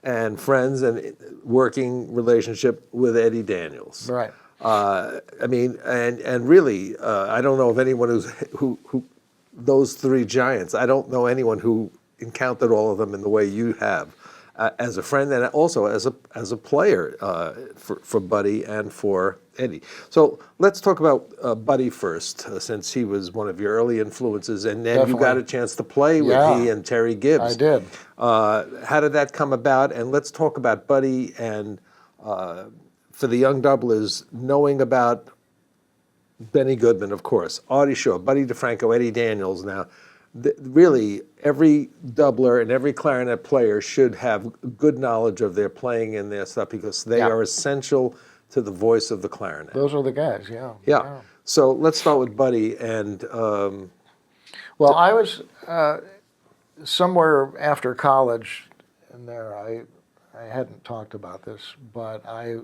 And friends and working relationship with Eddie Daniels. Right. I mean, and really, I don't know of anyone who those three giants. I don't know anyone who encountered all of them in the way you have, as a friend and also as a player for Buddy and for Eddie. So let's talk about Buddy first, since he was one of your early influences, and then Definitely. you got a chance to play with he and Terry Gibbs. I did. How did that come about? And let's talk about Buddy and, for the young doublers, knowing about Benny Goodman, of course, Artie Shaw, Buddy DeFranco, Eddie Daniels. Now, really, every doubler and every clarinet player should have good knowledge of their playing and their stuff, because they are essential to the voice of the clarinet. Those are the guys, yeah. Yeah. So let's start with Buddy. And well, I was somewhere after college, and there I hadn't talked about this, but I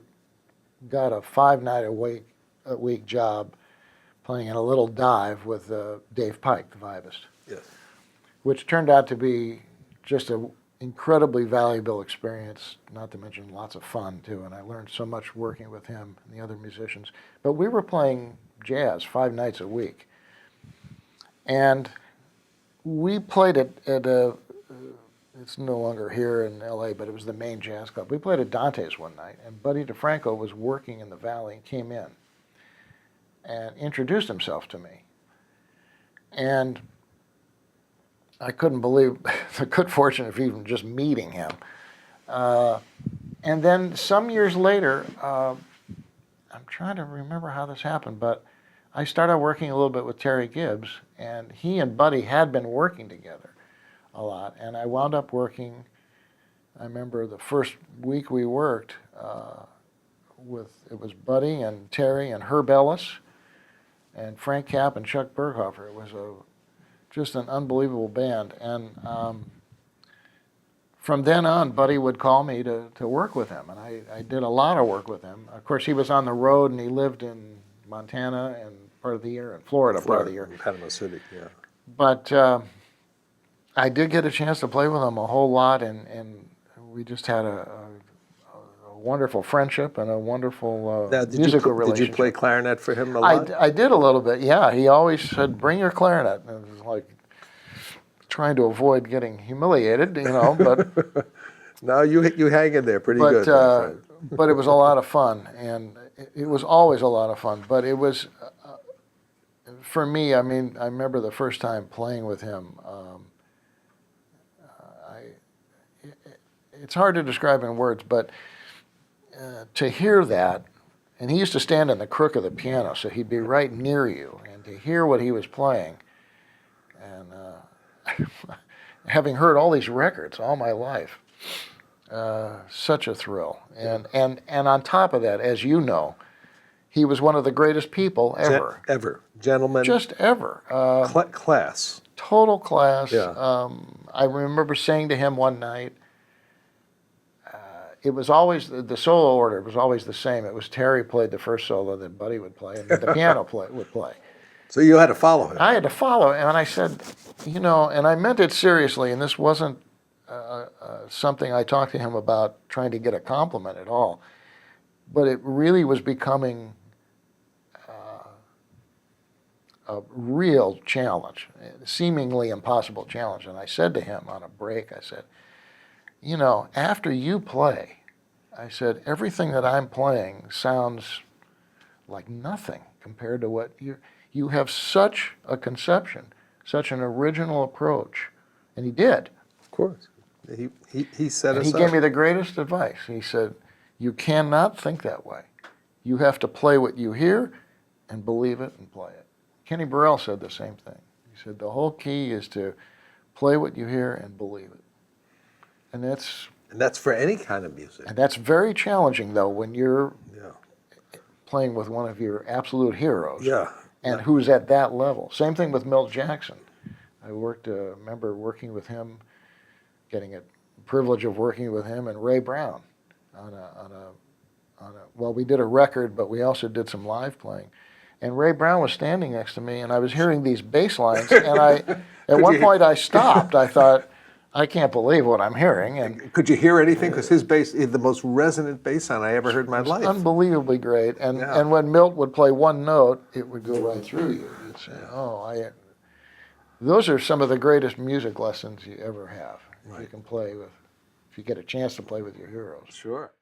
got a 5-night-a-week job playing in a little dive with Dave Pike, the vibist. yes. Which turned out to be just an incredibly valuable experience, not to mention lots of fun too, and I learned so much working with him and the other musicians. But we were playing jazz 5 nights a week. And we played at a, it's no longer here in L.A., but it was the main jazz club. We played at Dante's one night, and Buddy DeFranco was working in the Valley and came in and introduced himself to me. And I couldn't believe the good fortune of even just meeting him. And then some years later, I'm trying to remember how this happened, but I started working a little bit with Terry Gibbs, and he and Buddy had been working together a lot. And I wound up working, I remember the first week we worked it was Buddy and Terry and Herb Ellis and Frank Capp and Chuck Berghofer. It was just an unbelievable band. And from then on, Buddy would call me to work with him, and I did a lot of work with him. Of course, he was on the road, and he lived in Montana and part of the year, and Florida part of the year. Panama City, yeah. But I did get a chance to play with him a whole lot, and we just had a wonderful friendship and a wonderful musical relationship. Did you play clarinet for him a lot? I did a little bit, yeah. He always said, "Bring your clarinet." And it was like trying to avoid getting humiliated, but No, you hang in there pretty good. But it was a lot of fun, and it was always a lot of fun. But it was, for me, I mean, I remember the first time playing with him. It's hard to describe in words, but to hear that, and he used to stand in the crook of the piano, so he'd be right near you, and to hear what he was playing, and having heard all these records all my life, such a thrill. And on top of that, as you know, he was one of the greatest people ever. Ever. Gentleman. Just ever. Class. Total class. Yeah. I remember saying to him one night, it was always, the solo order was always the same. It was Terry played the first solo, then Buddy would play, and then the piano would play. So you had to follow him. I had to follow, and I said, and I meant it seriously, and this wasn't something I talked to him about trying to get a compliment at all, but it really was becoming a real challenge, a seemingly impossible challenge. And I said to him on a break, I said, after you play, I said, everything that I'm playing sounds like nothing compared to what you have such a conception, such an original approach. And he did. Of course. He set us up. He gave me the greatest advice. He said, you cannot think that way. You have to play what you hear and believe it and play it. Kenny Burrell said the same thing. He said, the whole key is to play what you hear and believe it. And that's for any kind of music. And that's very challenging, though, when you're playing with one of your absolute heroes. Yeah. And who's at that level. Same thing with Milt Jackson. I remember working with him, getting a privilege of working with him and Ray Brown well, we did a record, but we also did some live playing. And Ray Brown was standing next to me, and I was hearing these bass lines, and at one point I stopped. I thought, I can't believe what I'm hearing. And could you hear anything? Because his bass is the most resonant bass sound I ever heard in my life. Unbelievably great. And when Milt would play one note, it would go right through you. You'd say, those are some of the greatest music lessons you ever have. Right. You can play with, if you get a chance to play with your heroes. Sure.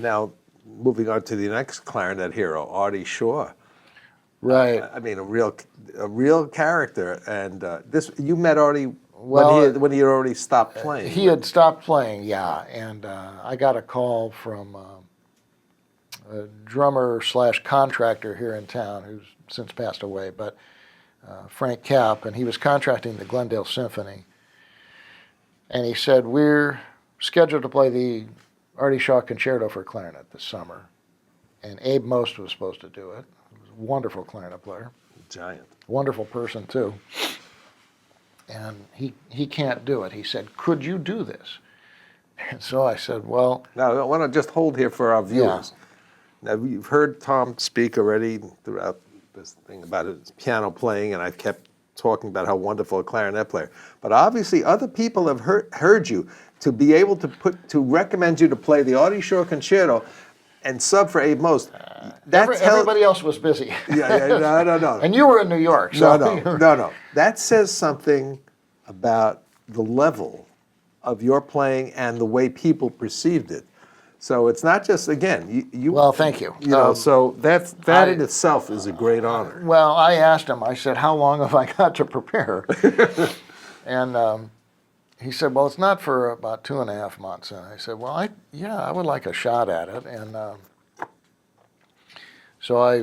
Now, moving on to the next clarinet hero, Artie Shaw. Right. I mean, a real character. And you met Artie Well, when he had already stopped playing. he had stopped playing, yeah, and I got a call from a drummer slash contractor here in town who's since passed away, but Frank Capp, and he was contracting the Glendale Symphony. And he said, we're scheduled to play the Artie Shaw Concerto for clarinet this summer. And Abe Most was supposed to do it. He was a wonderful clarinet player. Giant. Wonderful person, too. And he can't do it. He said, could you do this? And so I said, well... Now, I want to just hold here for our viewers. Yeah. Now, you've heard Tom speak already throughout this thing about his piano playing, and I've kept talking about how wonderful a clarinet player. But obviously, other people have heard you to be able to recommend you to play the Artie Shaw Concerto and sub for Abe Most. Everybody else was busy. No. And you were in New York. So No. That says something about the level of your playing and the way people perceived it. So it's not just, again, you. Well, thank you. So that in itself is a great honor. Well, I asked him, I said, how long have I got to prepare? And he said, well, it's not for about 2.5 months. And I said, well, I would like a shot at it. And so I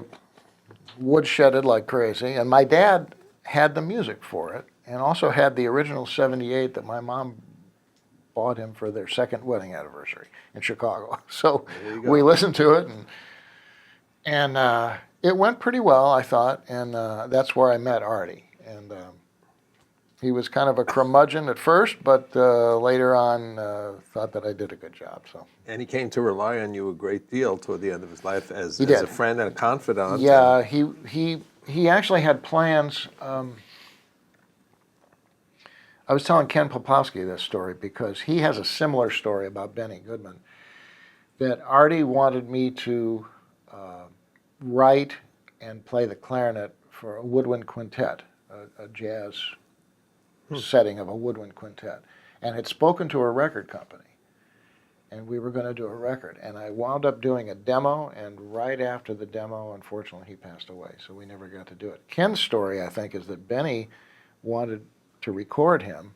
woodshedded like crazy. And my dad had the music for it and also had the original 78 that my mom bought him for their second wedding anniversary in Chicago. So we listened to it, and it went pretty well, I thought, and that's where I met Artie. And he was kind of a curmudgeon at first, but later on thought that I did a good job. So. And he came to rely on you a great deal toward the end of his life as a friend and a confidant. Yeah, he actually had plans. I was telling Ken Popowski this story because he has a similar story about Benny Goodman, that Artie wanted me to write and play the clarinet for a woodwind quintet, a jazz setting of a woodwind quintet, and had spoken to a record company, and we were going to do a record. And I wound up doing a demo, and right after the demo, unfortunately, he passed away, so we never got to do it. Ken's story, I think, is that Benny wanted to record him.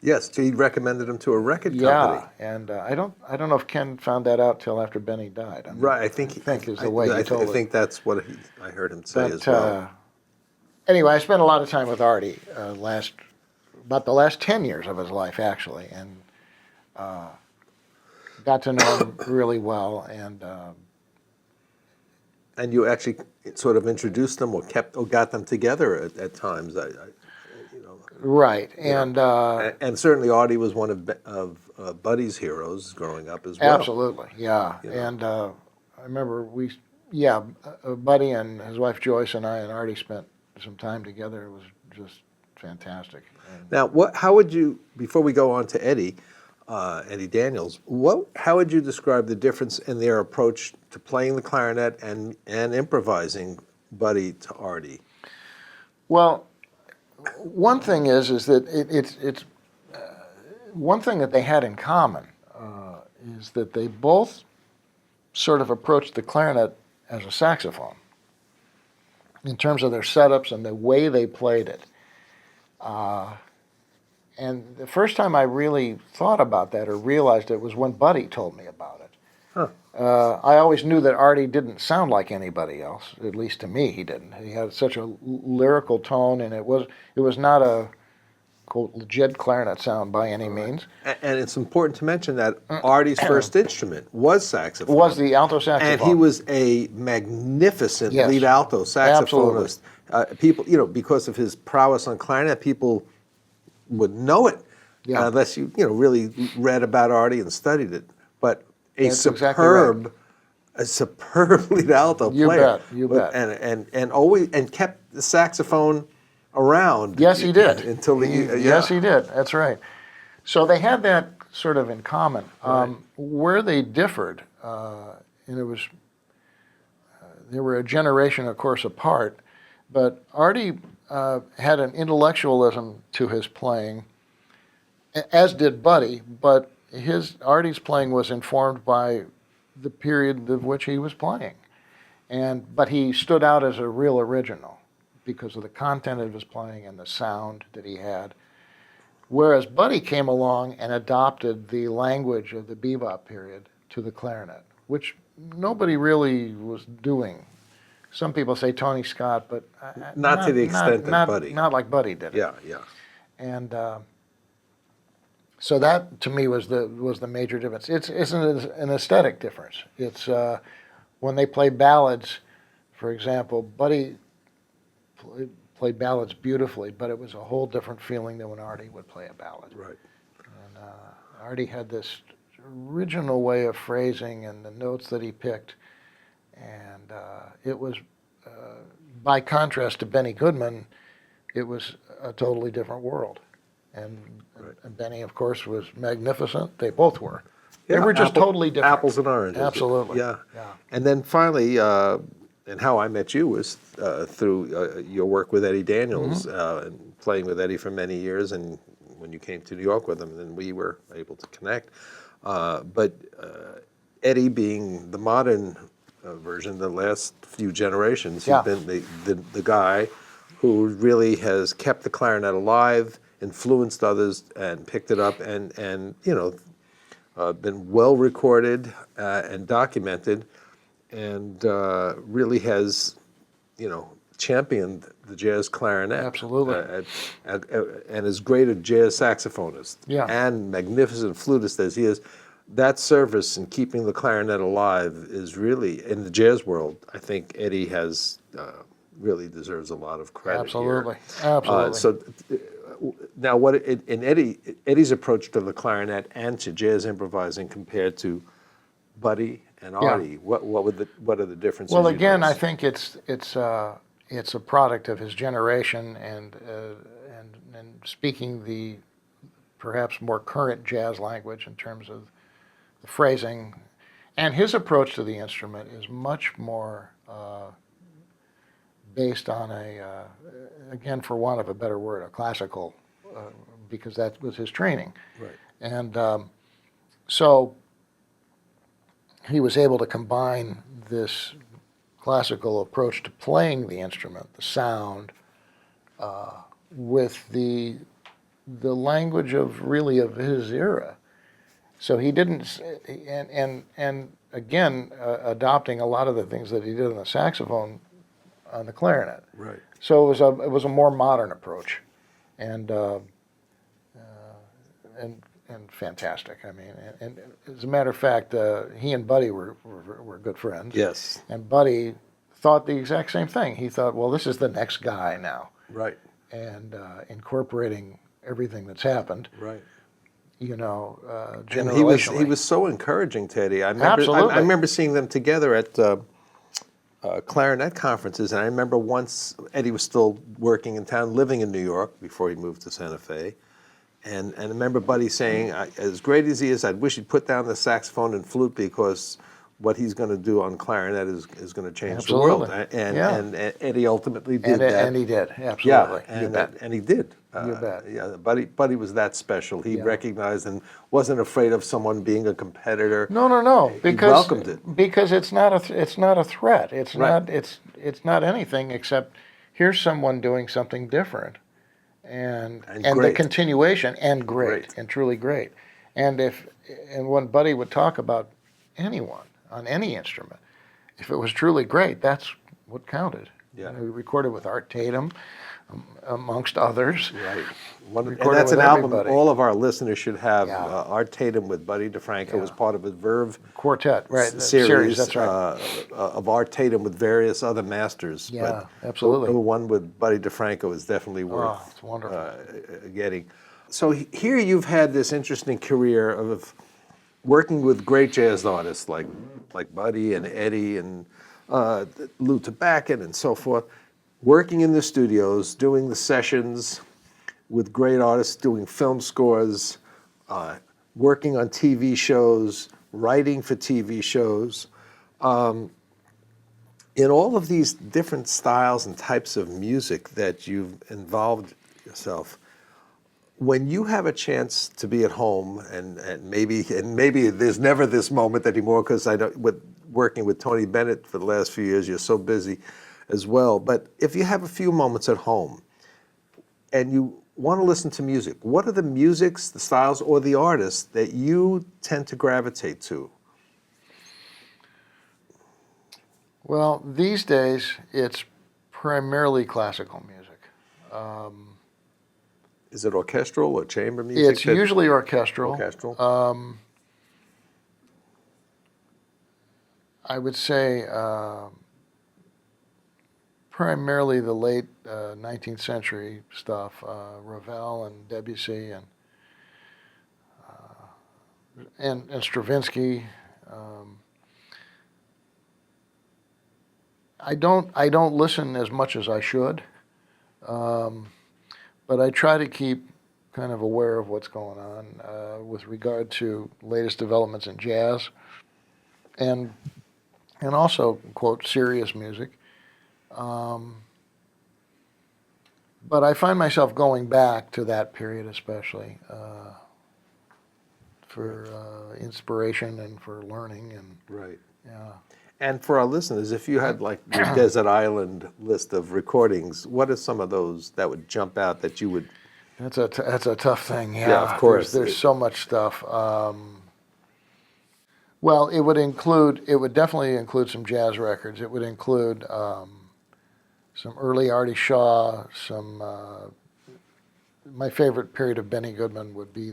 Yes, he recommended him to a record company. Yeah, and I don't know if Ken found that out till after Benny died. I mean, right, I think is the way he told it. I think that's what I heard him say as well. Anyway, I spent a lot of time with Artie about the last 10 years of his life, actually, and got to know him really well. And you actually sort of introduced them or got them together at times. Right, and certainly Artie was one of Buddy's heroes growing up as well. Absolutely, yeah. And I remember Buddy and his wife Joyce and I and Artie spent some time together. It was just fantastic. Now, how would you, before we go on to Eddie Daniels, how would you describe the difference in their approach to playing the clarinet and improvising Buddy to Artie? Well, one thing is that it's one thing that they had in common is that they both sort of approached the clarinet as a saxophone in terms of their setups and the way they played it. And the first time I really thought about that or realized it was when Buddy told me about it. Huh. I always knew that Artie didn't sound like anybody else. At least to me, he didn't. He had such a lyrical tone, and it was not a quote legit clarinet sound by any means. And it's important to mention that Artie's first instrument was saxophone. Was the alto saxophone, and he was a magnificent lead alto saxophonist. People, because of his prowess on clarinet, people would know it unless you really read about Artie and studied it. But a superb lead alto player. You bet. And kept the saxophone around. Yes, he did. Until Yes, he did. That's right. So they had that sort of in common. Right. Where they differed, and it was they were a generation, of course, apart. But Artie had an intellectualism to his playing, as did Buddy. But Artie's playing was informed by the period of which he was playing, but he stood out as a real original because of the content of his playing and the sound that he had. Whereas Buddy came along and adopted the language of the bebop period to the clarinet, which nobody really was doing. Some people say Tony Scott, but Not to the extent that Buddy. Not like Buddy did it. Yeah, yeah. And so that to me was the major difference. It's an aesthetic difference. It's when they play ballads, for example, Buddy played ballads beautifully, but it was a whole different feeling than when Artie would play a ballad. Right. And Artie had this original way of phrasing and the notes that he picked, and it was, by contrast to Benny Goodman, it was a totally different world. And, Right. and Benny, of course, was magnificent. They both were. They Yeah, were just totally different. Apples and oranges. Absolutely. Yeah. Yeah. And then finally, and how I met you was through your work with Eddie Daniels, and playing with Eddie for many years, and when you came to New York with him, then we were able to connect. But Eddie, being the modern version, the last few generations, Yeah. he's been the guy who really has kept the clarinet alive, influenced others, and picked it up, and been well recorded and documented, and really has, championed the jazz clarinet. Absolutely. And is great a jazz saxophonist. Yeah. And magnificent flutist as he is. That service in keeping the clarinet alive is really, in the jazz world, I think Eddie has really deserves a lot of credit. Absolutely. Here. Absolutely. Now, what in Eddie's approach to the clarinet and to jazz improvising compared to Buddy and Artie, what are the differences? Well, you again, I notice? think it's a product of his generation, and speaking the perhaps more current jazz language in terms of the phrasing, and his approach to the instrument is much more based on again, for want of a better word, a classical, because that was his training. Right. And so he was able to combine this classical approach to playing the instrument, the sound, with the language of his era. So he didn't, and again, adopting a lot of the things that he did on the saxophone on the clarinet. Right. So it was a more modern approach, and fantastic. I mean, and as a matter of fact, he and Buddy were good friends. Yes. And Buddy thought the exact same thing. He thought, well, this is the next guy now, Right. and incorporating everything that's happened. Right. And he was so encouraging, Teddy. Absolutely. I remember seeing them together at clarinet conferences, and I remember once Eddie was still working in town, living in New York before he moved to Santa Fe, and I remember Buddy saying, as great as he is, I'd wish he'd put down the saxophone and flute, because what he's going to do on clarinet is going to change Absolutely. the world. And, Yeah. and Eddie ultimately did that. And he did, absolutely. Yeah, You bet. and he did. You bet. Yeah, Buddy was that special. He Yeah. recognized and wasn't afraid of someone being a competitor. No. Because welcomed it. Because it's not a threat. It's Right. not not anything except here's someone doing something different, and the great. continuation, and great, Great. and truly great. And when Buddy would talk about anyone on any instrument, if it was truly great, that's what counted. Yeah. We recorded with Art Tatum, amongst others. Right. And Recorded that's an with album everybody. all of our listeners should have. Yeah. Art Tatum with Buddy DeFranco was Yeah. part of a Verve Quartet, right? the series, that's right. of Art Tatum with various other masters. Yeah, But absolutely. The one with Buddy DeFranco is definitely worth It's wonderful. getting. So here you've had this interesting career of working with great jazz artists like Buddy and Eddie and Lou Tabakin and so forth, working in the studios, doing the sessions with great artists, doing film scores, working on TV shows, writing for TV shows. In all of these different styles and types of music that you've involved yourself, when you have a chance to be at home, and maybe there's never this moment anymore, because with working with Tony Bennett for the last few years, you're so busy as well. But if you have a few moments at home, and you want to listen to music, what are the musics, the styles, or the artists that you tend to gravitate to? Well, these days it's primarily classical music. Is it orchestral or chamber music? It's usually orchestral. Orchestral. I would say primarily the late 19th century stuff, Ravel and Debussy and Stravinsky. I don't listen as much as I should, but I try to keep kind of aware of what's going on with regard to latest developments in jazz, and also quote serious music. But I find myself going back to that period especially for inspiration and for learning and Right. yeah. And for our listeners, if you had like your Desert Island list of recordings, what are some of those that would jump out that you would? That's a tough thing. Yeah, Yeah, of course. There's so much stuff. Well, it would definitely include some jazz records. It would include some early Artie Shaw. My favorite period of Benny Goodman would be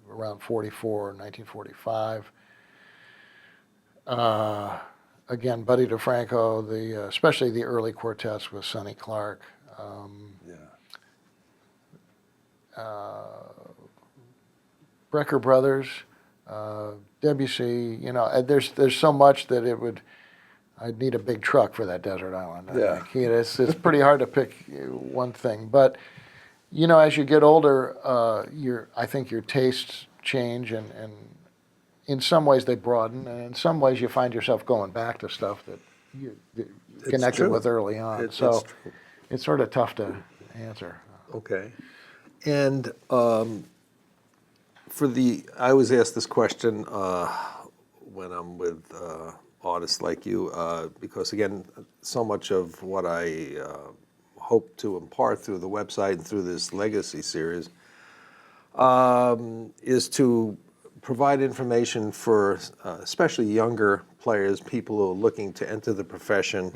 around 1945. Again, Buddy DeFranco, especially the early quartets with Sonny Clark. Brecker Brothers, Debussy. There's so much that I'd need a big truck for that desert island. I think. It's pretty hard to pick one thing, but as you get older, I think your tastes change, and in some ways they broaden, and in some ways you find yourself going back to stuff that you connected with early on. It's sort of tough to answer. Okay. And I always ask this question when I'm with artists like you, because again, so much of what I hope to impart through the website and through this legacy series is to provide information for especially younger players, people who are looking to enter the profession.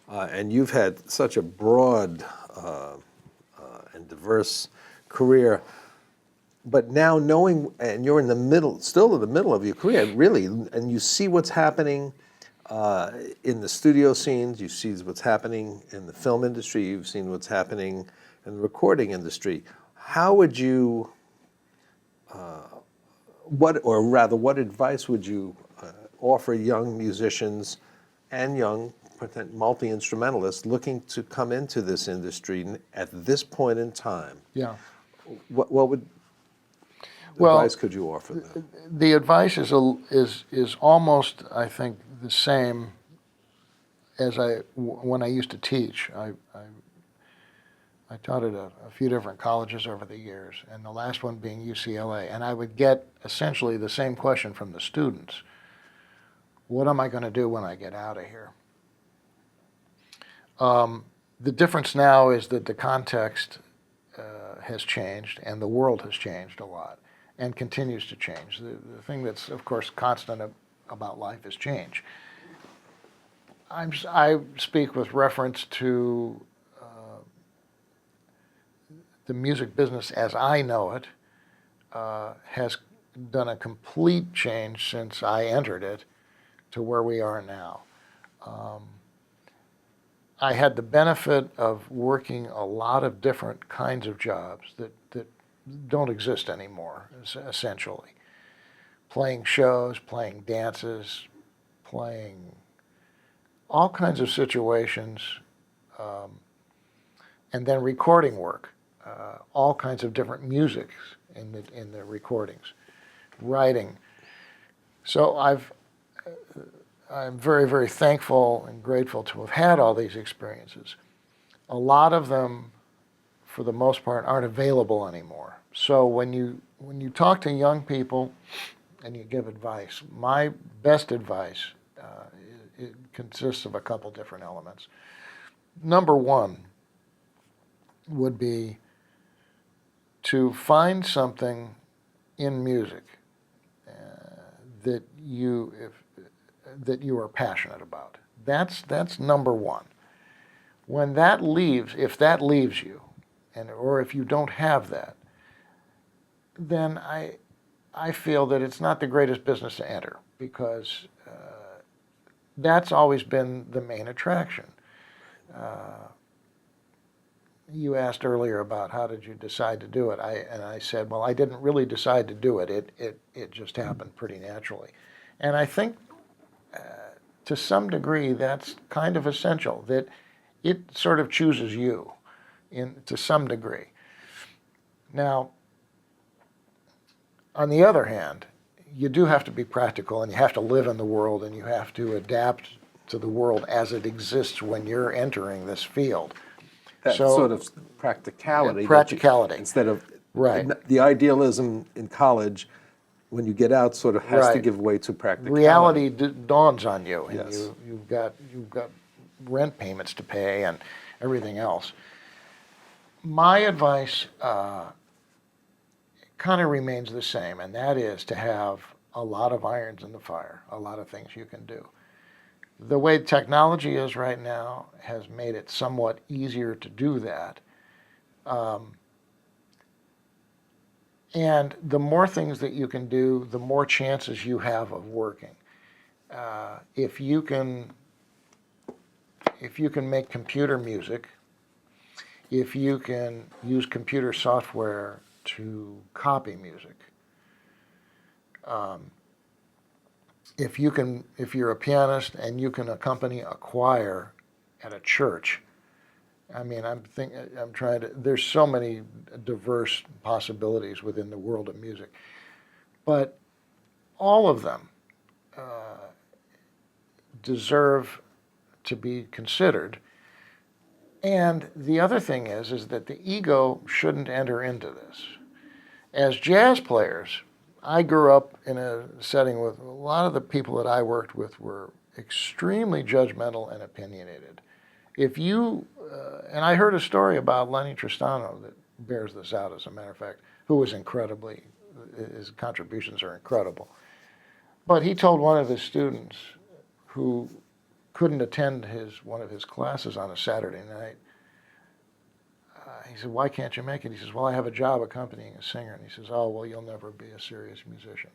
And you've had such a broad and diverse career. But now knowing, and you're still in the middle of your career, really, and you see what's happening in the studio scenes, you see what's happening in the film industry, you've seen what's happening in the recording industry. How would you, what advice would you offer young musicians and young multi-instrumentalists looking to come into this industry at this point in time? Yeah. What advice could you offer them? The advice is almost, I think, the same as when I used to teach. I taught at a few different colleges over the years, and the last one being UCLA. And I would get essentially the same question from the students. What am I going to do when I get out of here? The difference now is that the context has changed, and the world has changed a lot, and continues to change. The thing that's, of course, constant about life is change. I speak with reference to the music business as I know it has done a complete change since I entered it to where we are now. I had the benefit of working a lot of different kinds of jobs that don't exist anymore, essentially. Playing shows, playing dances, playing all kinds of situations, and then recording work, all kinds of different musics in the recordings, writing. So I'm very, very thankful and grateful to have had all these experiences. A lot of them, for the most part, aren't available anymore. So when you talk to young people and you give advice, my best advice it consists of a couple different elements. Number one would be to find something in music that you are passionate about. That's number one. When that leaves, if that leaves you, or if you don't have that, then I feel that it's not the greatest business to enter, because that's always been the main attraction. You asked earlier about how did you decide to do it. I said, well, I didn't really decide to do it. It just happened pretty naturally. And I think to some degree that's kind of essential, that it sort of chooses you to some degree. Now, on the other hand, you do have to be practical, and you have to live in the world, and you have to adapt to the world as it exists when you're entering this field. That So- sort of practicality. Yeah, practicality. Instead of Right. the idealism in college, when you get out, sort of has to Right. give way to practicality. Reality dawns on you, and Yes. you've got rent payments to pay and everything else. My advice kind of remains the same, and that is to have a lot of irons in the fire, a lot of things you can do. The way technology is right now has made it somewhat easier to do that. And the more things that you can do, the more chances you have of working. If you can make computer music, if you can use computer software to copy music, if you're a pianist and you can accompany a choir at a church, I mean, there's so many diverse possibilities within the world of music. But all of them deserve to be considered. And the other thing is that the ego shouldn't enter into this. As jazz players, I grew up in a setting with a lot of the people that I worked with were extremely judgmental and opinionated. If you, and I heard a story about Lenny Tristano that bears this out, as a matter of fact, who was his contributions are incredible. But he told one of his students who couldn't attend one of his classes on a Saturday night, he said, "Why can't you make it?" He says, "Well, I have a job accompanying a singer." And he says, "Oh, well, you'll never be a serious musician."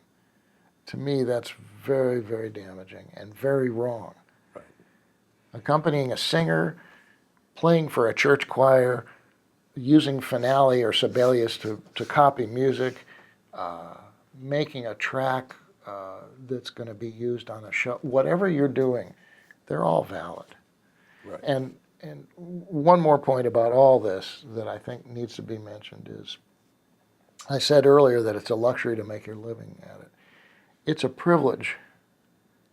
To me, that's very, very damaging and very wrong. Right. Accompanying a singer, playing for a church choir, using Finale or Sibelius to copy music, making a track that's going to be used on a show, whatever you're doing, they're all valid. Right. And one more point about all this that I think needs to be mentioned is, I said earlier that it's a luxury to make your living at it. It's a privilege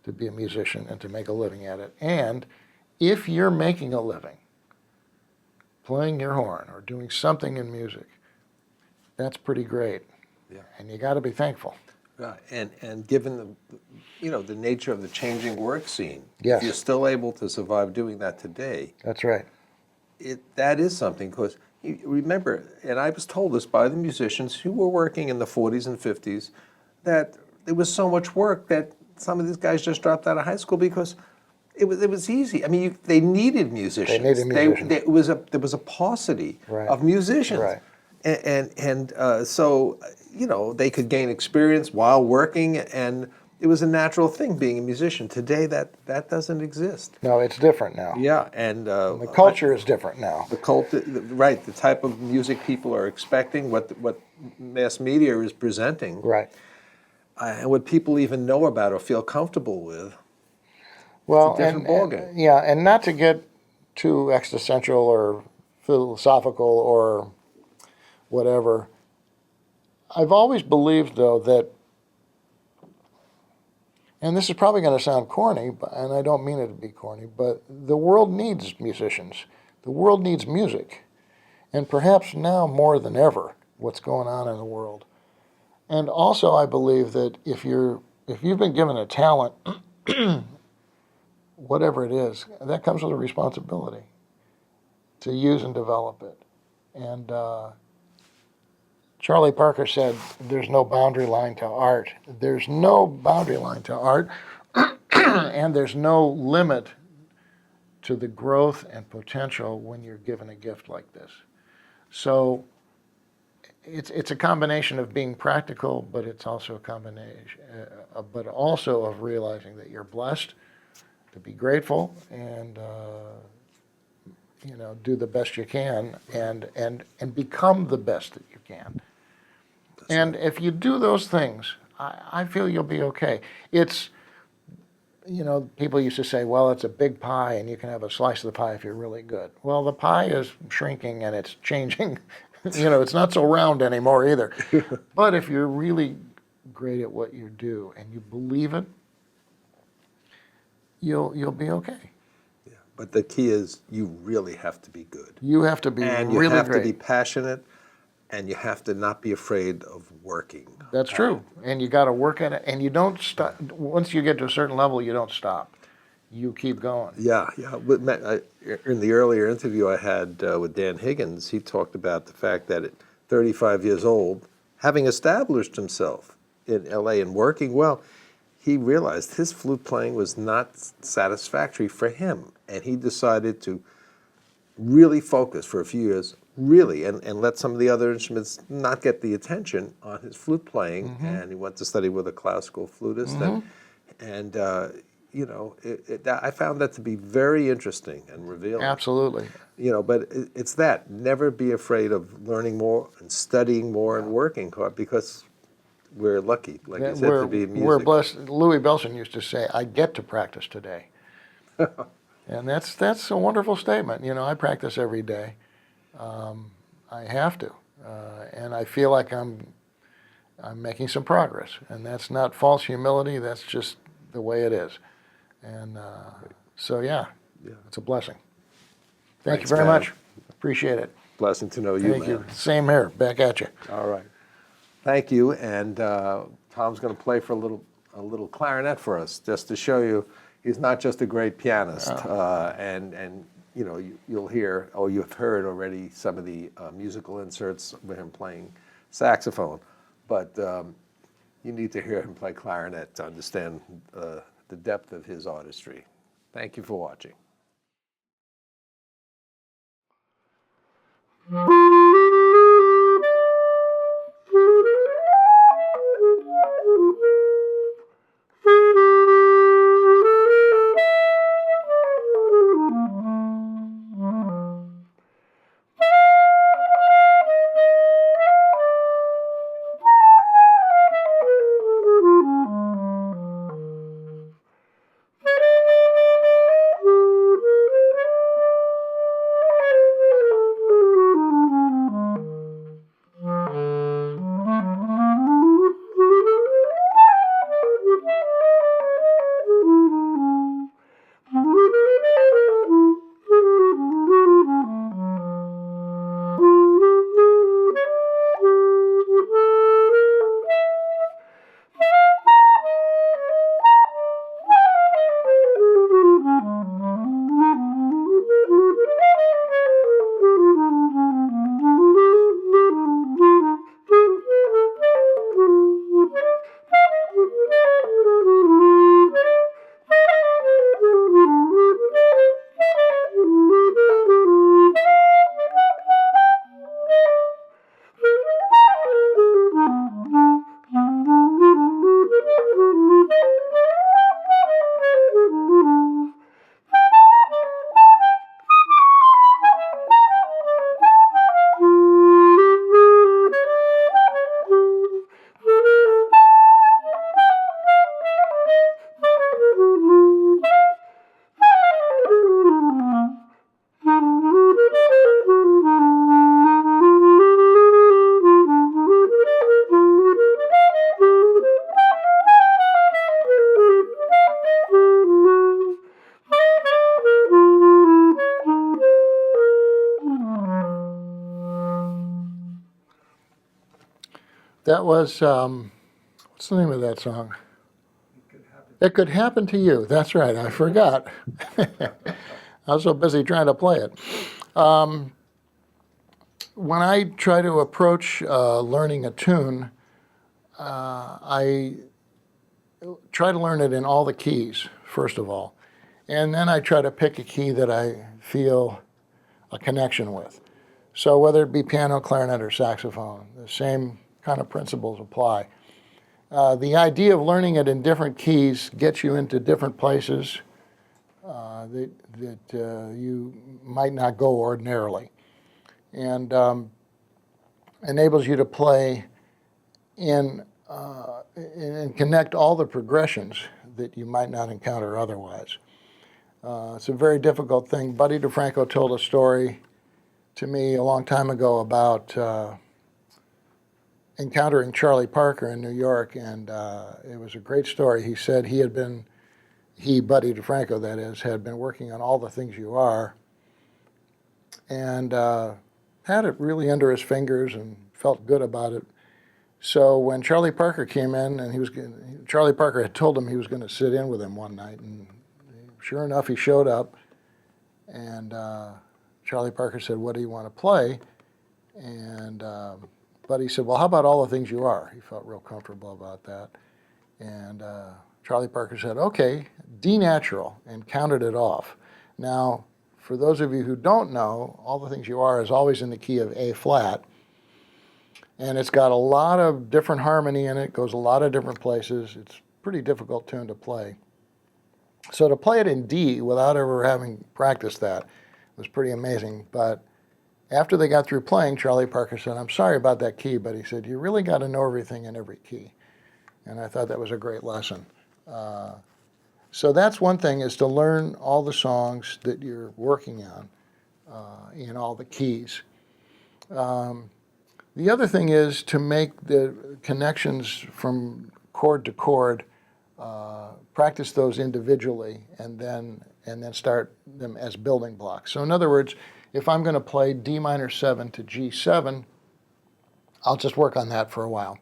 to be a musician and to make a living at it. And if you're making a living playing your horn or doing something in music, that's pretty great. Yeah. And you got to be thankful. Right. And given the nature of the changing work scene, Yes. if you're still able to survive doing that today, That's right. that is something. Because remember, and I was told this by the musicians who were working in the 40s and 50s, that there was so much work that some of these guys just dropped out of high school because it was easy. I mean, they needed musicians. They needed musicians. There was a paucity Right. of musicians. Right. And so, they could gain experience while working, and it was a natural thing being a musician. Today, that doesn't exist. No, it's different now. Yeah, and The culture is different now. right, the type of music people are expecting, what mass media is presenting, Right. And what people even know about or feel comfortable with. Well, It's a different ballgame. yeah, and not to get too existential or philosophical or whatever, I've always believed, though, that, and this is probably going to sound corny, and I don't mean it to be corny, but the world needs musicians. The world needs music. And perhaps now more than ever, what's going on in the world. And also, I believe that if you've been given a talent, whatever it is, that comes with a responsibility to use and develop it. And Charlie Parker said, "There's no boundary line to art." There's no boundary line to art, and there's no limit to the growth and potential when you're given a gift like this. So it's a combination of being practical, but it's also a combination, but also of realizing that you're blessed, to be grateful, and do the best you can, and become the best that you can. And if you do those things, I feel you'll be okay. It's, people used to say, well, it's a big pie and you can have a slice of the pie if you're really good. Well, the pie is shrinking and it's changing. It's not so round anymore either. But if you're really great at what you do and you believe it, you'll be okay. Yeah. But the key is you really have to be good. You have to be And you really have great. to be passionate, and you have to not be afraid of working. That's true. And you got to work at it. And you don't stop. Once you get to a certain level, you don't stop. You keep going. Yeah, yeah. In the earlier interview I had with Dan Higgins, he talked about the fact that at 35 years old, having established himself in LA and working well, he realized his flute playing was not satisfactory for him. And he decided to really focus for a few years, and let some of the other instruments not get the attention on his flute playing. Mm-hmm. And he went to study with a classical flutist. Mm-hmm. And I found that to be very interesting and revealing. Absolutely. But it's that. Never be afraid of learning more and studying more and working hard, because we're lucky, like you said, to be in music. We're blessed. Louis Bellson used to say, "I get to practice today." And that's a wonderful statement. I practice every day. I have to. And I feel like I'm making some progress. And that's not false humility. That's just the way it is. And so, yeah, it's a blessing. Thank you very much. Appreciate it. Blessing to know you, Thank you. Same here. Back at you. All right. Thank you. And Tom's going to play for a little clarinet for us, just to show you he's not just a great pianist. And you'll hear, you've heard already some of the musical inserts with him playing saxophone. But you need to hear him play clarinet to understand the depth of his artistry. Thank you for watching. That was, what's the name of that song? It Could Happen to You. That's right, I forgot. I was so busy trying to play it. when I try to approach learning a tune, I try to learn it in all the keys, first of all. And then I try to pick a key that I feel a connection with. So whether it be piano, clarinet, or saxophone, the same kind of principles apply. The idea of learning it in different keys gets you into different places that you might not go ordinarily, and enables you to play in and connect all the progressions that you might not encounter otherwise. It's a very difficult thing. Buddy DeFranco told a story to me a long time ago about encountering Charlie Parker in New York, and it was a great story. He said Buddy DeFranco, that is, had been working on All the Things You Are, and had it really under his fingers and felt good about it. So when Charlie Parker came in, and Charlie Parker had told him he was going to sit in with him one night, and sure enough, he showed up, and Charlie Parker said, "What do you want to play?" And Buddy said, "Well, how about All the Things You Are?" He felt real comfortable about that. And Charlie Parker said, "Okay, D natural," and counted it off. Now, for those of you who don't know, All the Things You Are is always in the key of A flat. And it's got a lot of different harmony in it, goes a lot of different places. It's a pretty difficult tune to play. So to play it in D without ever having practiced that was pretty amazing. But after they got through playing, Charlie Parker said, "I'm sorry about that key," but he said, "You really got to know everything in every key." And I thought that was a great lesson. So that's one thing, is to learn all the songs that you're working on in all the keys. The other thing is to make the connections from chord to chord, practice those individually, and then start them as building blocks. So in other words, if I'm going to play D minor 7 to G7, I'll just work on that for a while.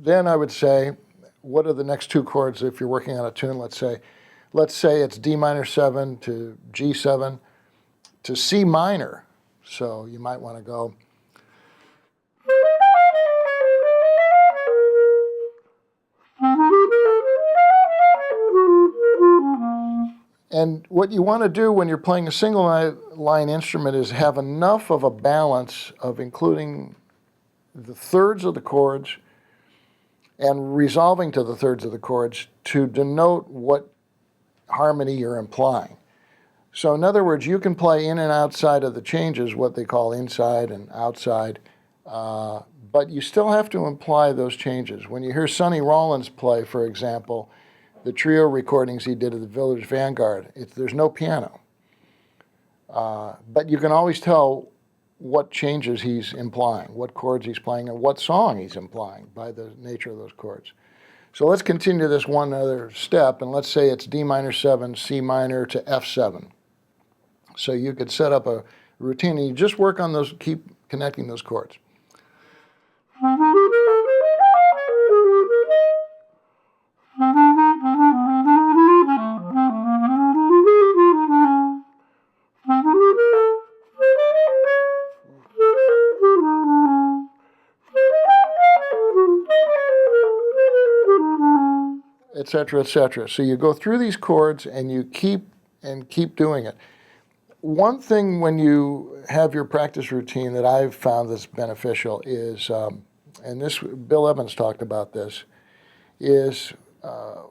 Then I would say, what are the next two chords if you're working on a tune? Let's say it's D minor 7 to G7 to C minor. So you might want to go. And what you want to do when you're playing a single line instrument is have enough of a balance of including the thirds of the chords and resolving to the thirds of the chords to denote what harmony you're implying. So in other words, you can play in and outside of the changes, what they call inside and outside, but you still have to imply those changes. When you hear Sonny Rollins play, for example, the trio recordings he did at the Village Vanguard, there's no piano. But you can always tell what changes he's implying, what chords he's playing, and what song he's implying by the nature of those chords. So let's continue this one other step, and let's say it's D minor 7, C minor to F7. So you could set up a routine, and you just work on those, keep connecting those chords. Etc., etc. So you go through these chords and you keep doing it. One thing when you have your practice routine that I've found that's beneficial is, and this Bill Evans talked about this, is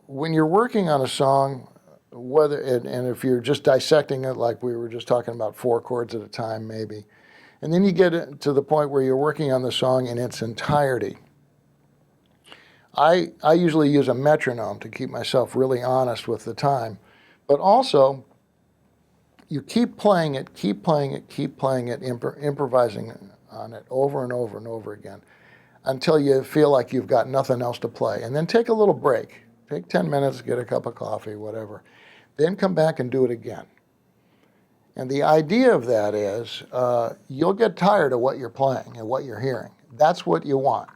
when you're working on a song, and if you're just dissecting it like we were just talking about, 4 chords at a time maybe, and then you get to the point where you're working on the song in its entirety. I usually use a metronome to keep myself really honest with the time, but also you keep playing it, improvising on it over and over and over again until you feel like you've got nothing else to play. And then take a little break. Take 10 minutes, get a cup of coffee, whatever. Then come back and do it again. And the idea of that is you'll get tired of what you're playing and what you're hearing. That's what you want.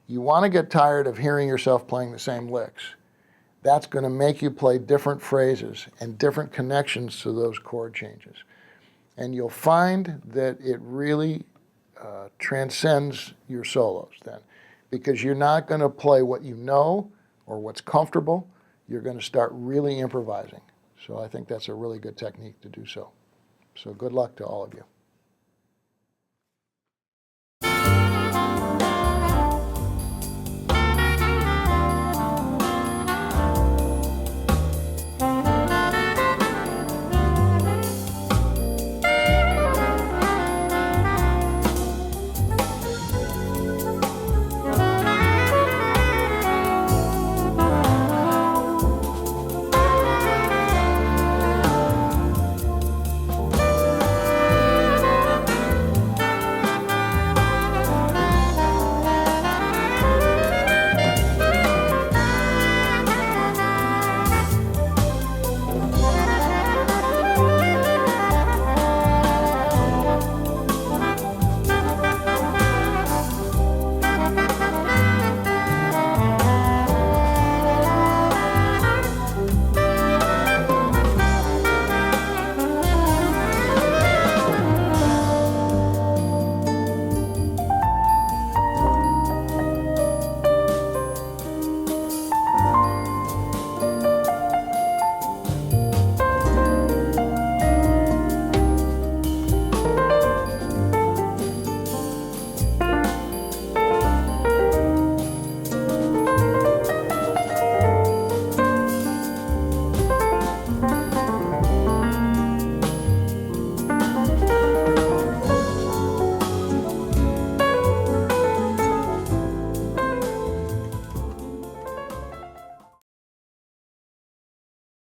You want to get tired of hearing yourself playing the same licks. That's going to make you play different phrases and different connections to those chord changes. And you'll find that it really transcends your solos then, because you're not going to play what you know or what's comfortable. You're going to start really improvising. So I think that's a really good technique to do so. So good luck to all of you.